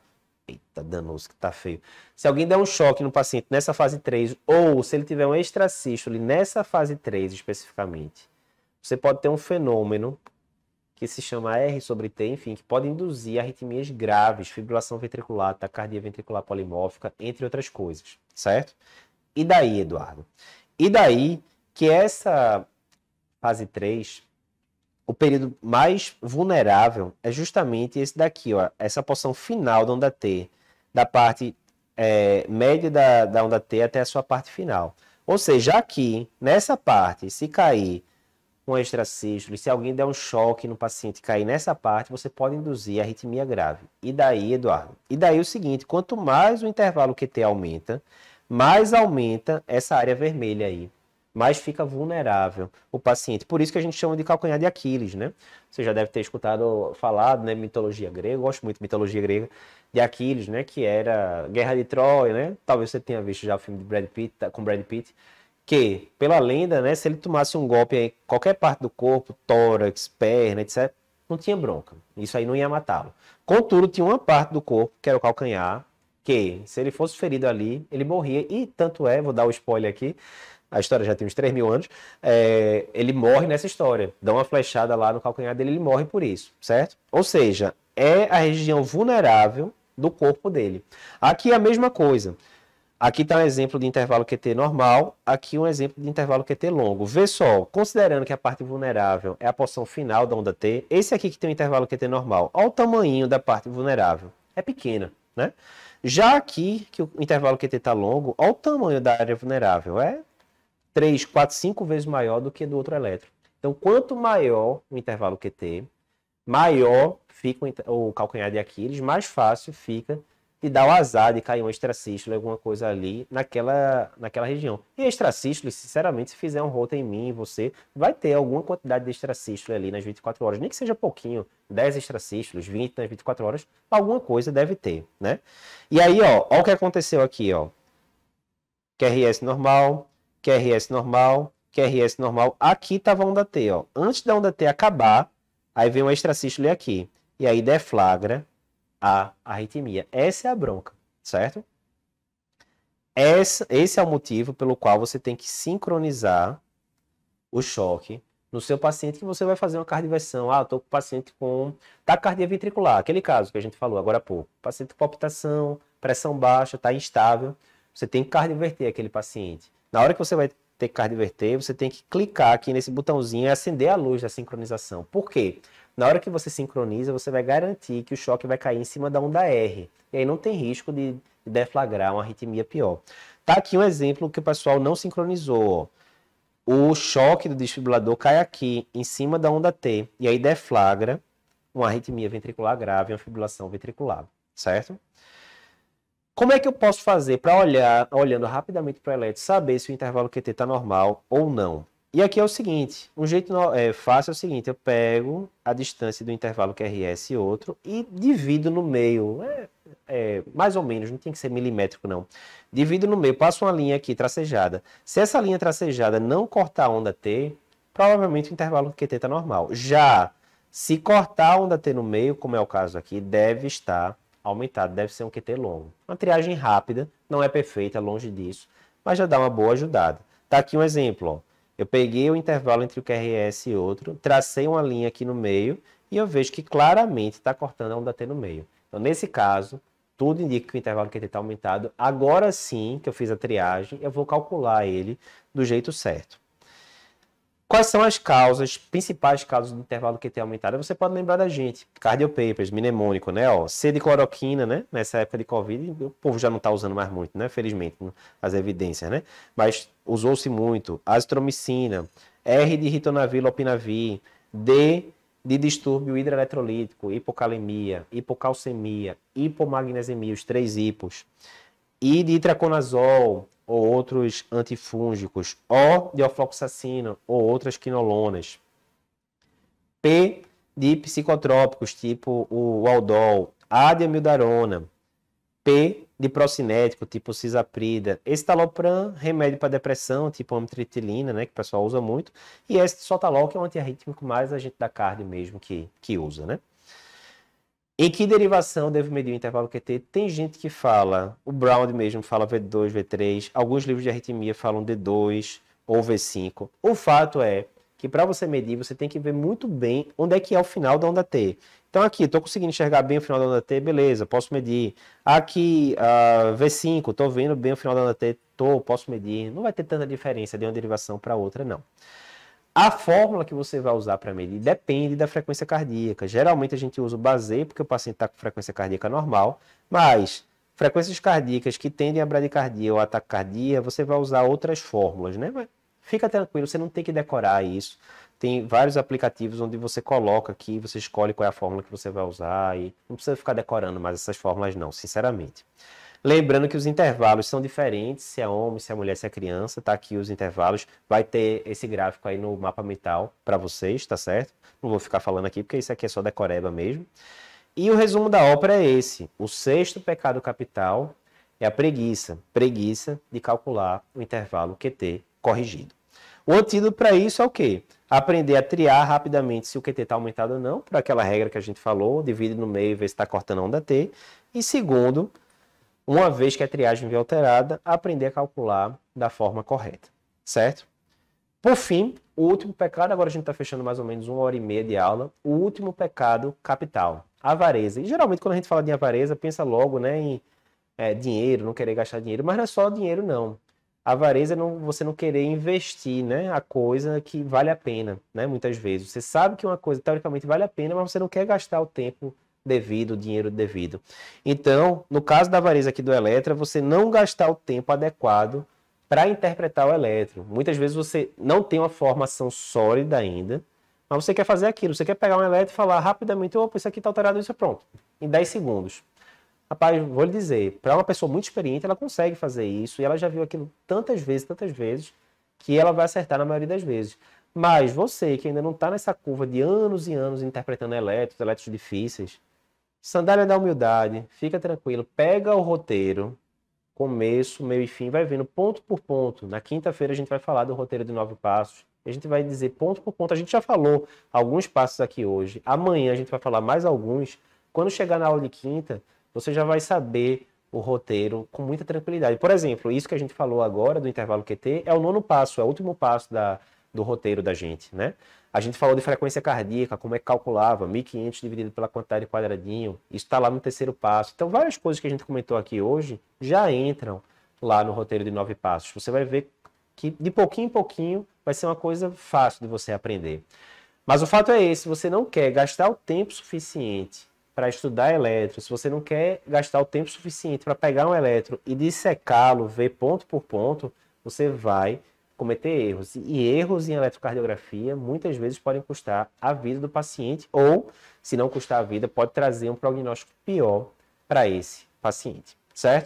Eita, danoso que tá feio. Se alguém der um choque no paciente nessa fase 3, ou se ele tiver um extrasístole nessa fase 3 especificamente, você pode ter um fenômeno que se chama R sobre T, enfim, que pode induzir arritmias graves, fibrilação ventricular, taquicardia ventricular polimórfica, entre outras coisas, certo? E daí, Eduardo? E daí que essa fase 3, o período mais vulnerável é justamente esse daqui, ó, essa porção final da onda T, da parte média da onda T até a sua parte final. Ou seja, aqui, nessa parte, se cair um extrasístole, se alguém der um choque no paciente e cair nessa parte, você pode induzir arritmia grave. E daí, Eduardo? E daí o seguinte, quanto mais o intervalo QT aumenta, mais aumenta essa área vermelha aí, mais fica vulnerável o paciente. Por isso que a gente chama de calcanhar de Aquiles, né? Você já deve ter escutado falado, né, mitologia grega, eu gosto muito de mitologia grega, de Aquiles, né, que era Guerra de Troia, né? Talvez você tenha visto já o filme de Brad Pitt, com Brad Pitt, que, pela lenda, né, se ele tomasse um golpe em qualquer parte do corpo, tórax, perna, etc., não tinha bronca. Isso aí não ia matá-lo. Contudo, tinha uma parte do corpo, que era o calcanhar, que, se ele fosse ferido ali, ele morria. E tanto é, vou dar o spoiler aqui, a história já tem uns 3.000 anos, ele morre nessa história. Dá uma flechada lá no calcanhar dele, ele morre por isso, certo? Ou seja, é a região vulnerável do corpo dele. Aqui é a mesma coisa. Aqui está um exemplo de intervalo QT normal, aqui um exemplo de intervalo QT longo. Vê só, considerando que a parte vulnerável é a porção final da onda T, esse aqui que tem o intervalo QT normal, olha o tamanho da parte vulnerável, é pequena, né? Já aqui, que o intervalo QT está longo, olha o tamanho da área vulnerável, é 3, 4, 5 vezes maior do que do outro elétron. Então, quanto maior o intervalo QT, maior fica o calcanhar de Aquiles, mais fácil fica de dar o azar de cair um extracístole, alguma coisa ali naquela região. E extracístole, sinceramente, se fizer um rota em mim, você vai ter alguma quantidade de extracístole ali nas 24 horas, nem que seja pouquinho, 10 extracístoles, 20 nas 24 horas, alguma coisa deve ter, né? E aí, ó o que aconteceu aqui, ó. QRS normal, QRS normal, QRS normal. Aqui estava a onda T, ó. Antes da onda T acabar, aí vem uma extracístole aqui. E aí deflagra a arritmia. Essa é a bronca, certo? Esse é o motivo pelo qual você tem que sincronizar o choque no seu paciente, que você vai fazer uma cardioversão. Ah, eu tô com o paciente com taquicardia ventricular, aquele caso que a gente falou agora há pouco. Paciente com palpitação, pressão baixa, está instável. Você tem que cardioverter aquele paciente. Na hora que você vai ter que cardioverter, você tem que clicar aqui nesse botãozinho e acender a luz da sincronização. Por quê? Na hora que você sincroniza, você vai garantir que o choque vai cair em cima da onda R. E aí não tem risco de deflagrar uma arritmia pior. Tá aqui um exemplo que o pessoal não sincronizou. O choque do desfibrilador cai aqui, em cima da onda T. E aí deflagra uma arritmia ventricular grave, uma fibrilação ventricular. Certo? Como é que eu posso fazer para olhando rapidamente para o eletro, saber se o intervalo QT está normal ou não? E aqui é o seguinte, um jeito fácil é o seguinte, eu pego a distância do intervalo QRS e outro e divido no meio, mais ou menos, não tem que ser milimétrico não. Divido no meio, passo uma linha aqui tracejada. Se essa linha tracejada não cortar a onda T, provavelmente o intervalo QT está normal. Já se cortar a onda T no meio, como é o caso aqui, deve estar aumentado, deve ser um QT longo. Uma triagem rápida, não é perfeita, longe disso, mas já dá uma boa ajudada. Tá aqui um exemplo, ó. Eu peguei o intervalo entre o QRS e outro, tracei uma linha aqui no meio e eu vejo que claramente está cortando a onda T no meio. Então, nesse caso, tudo indica que o intervalo QT está aumentado. Agora sim, que eu fiz a triagem, eu vou calcular ele do jeito certo. Quais são as causas, principais causas do intervalo QT aumentado? Você pode lembrar da gente. Cardiopapers, mnemônico, né? Ó, C de cloroquina, né? Nessa época de Covid, o povo já não está usando mais muito, né? Felizmente, as evidências, né? Mas usou-se muito. Azitromicina, R de ritonavir, lopinavir, D de distúrbio hidroeletrolítico, hipocalemia, hipocalcemia, hipomagnesemia, os 3 hipos. I de itraconazol, ou outros antifúngicos, O de ofloxacina ou outras quinolonas, P de psicotrópicos, tipo o Aldol, A de amiodarona, P de procinético, tipo cisaprida, escitalopram, remédio para depressão, tipo amitriptilina, né, que o pessoal usa muito, e esse sotalol, que é um antiarrítmico, mais a gente da cardio mesmo que usa, né? Em que derivação deve medir o intervalo QT? Tem gente que fala, o Brown mesmo fala V2, V3, alguns livros de arritmia falam D2 ou V5. O fato é que para você medir, você tem que ver muito bem onde é que é o final da onda T. Então aqui, estou conseguindo enxergar bem o final da onda T, beleza, posso medir. Aqui, V5, estou vendo bem o final da onda T, posso medir. Não vai ter tanta diferença de uma derivação para outra, não. A fórmula que você vai usar para medir depende da frequência cardíaca. Geralmente a gente usa o basê porque o paciente está com frequência cardíaca normal, mas frequências cardíacas que tendem a bradicardia ou a taquicardia, você vai usar outras fórmulas, né? Mas fica tranquilo, você não tem que decorar isso. Tem vários aplicativos onde você coloca aqui, você escolhe qual é a fórmula que você vai usar e não precisa ficar decorando mais essas fórmulas não, sinceramente. Lembrando que os intervalos são diferentes, se é homem, se é mulher, se é criança, tá aqui os intervalos, vai ter esse gráfico aí no mapa mental para vocês, tá certo? Não vou ficar falando aqui porque isso aqui é só decoreba mesmo. E o resumo da ópera é esse, o 6º pecado capital é a preguiça de calcular o intervalo QT corrigido. O antídoto para isso é o quê? Aprender a triar rapidamente se o QT está aumentado ou não, por aquela regra que a gente falou, divide no meio e vê se está cortando a onda T. E segundo, uma vez que a triagem vier alterada, aprender a calcular da forma correta, certo? Por fim, o último pecado, agora a gente está fechando mais ou menos 1h30 de aula, o último pecado capital, avareza. E geralmente quando a gente fala de avareza, pensa logo, né, em dinheiro, não querer gastar dinheiro, mas não é só dinheiro, não. A avareza é você não querer investir, né, a coisa que vale a pena, né, muitas vezes. Você sabe que uma coisa teoricamente vale a pena, mas você não quer gastar o tempo devido, o dinheiro devido. Então, no caso da avareza aqui do elétron, é você não gastar o tempo adequado para interpretar o elétron. Muitas vezes você não tem uma formação sólida ainda, mas você quer fazer aquilo. Você quer pegar um elétron e falar rapidamente, opa, isso aqui está alterado, isso é pronto, em 10 segundos. Rapaz, vou lhe dizer, para uma pessoa muito experiente, ela consegue fazer isso e ela já viu aquilo tantas vezes, que ela vai acertar na maioria das vezes. Mas você que ainda não está nessa curva de anos e anos interpretando elétrons difíceis, sandália da humildade, fica tranquilo, pega o roteiro, começo, meio e fim, vai vendo ponto por ponto. Na quinta-feira a gente vai falar do roteiro de 9 passos. A gente vai dizer ponto por ponto. A gente já falou alguns passos aqui hoje. Amanhã a gente vai falar mais alguns. Quando chegar na aula de quinta, você já vai saber o roteiro com muita tranquilidade. Por exemplo, isso que a gente falou agora do intervalo QT é o 9º passo, é o último passo do roteiro da gente, né? A gente falou de frequência cardíaca, como é que calculava, 1.500 dividido pela quantidade de quadradinho, isso está lá no 3º passo. Então, várias coisas que a gente comentou aqui hoje já entram lá no roteiro de 9 passos. Você vai ver que de pouquinho em pouquinho vai ser uma coisa fácil de você aprender. Mas o fato é esse, você não quer gastar o tempo suficiente para estudar elétron, se você não quer gastar o tempo suficiente para pegar um elétron e dissecá-lo, ver ponto por ponto, você vai cometer erros. E erros em eletrocardiografia muitas vezes podem custar a vida do paciente ou, se não custar a vida, pode trazer um prognóstico pior para esse paciente, certo?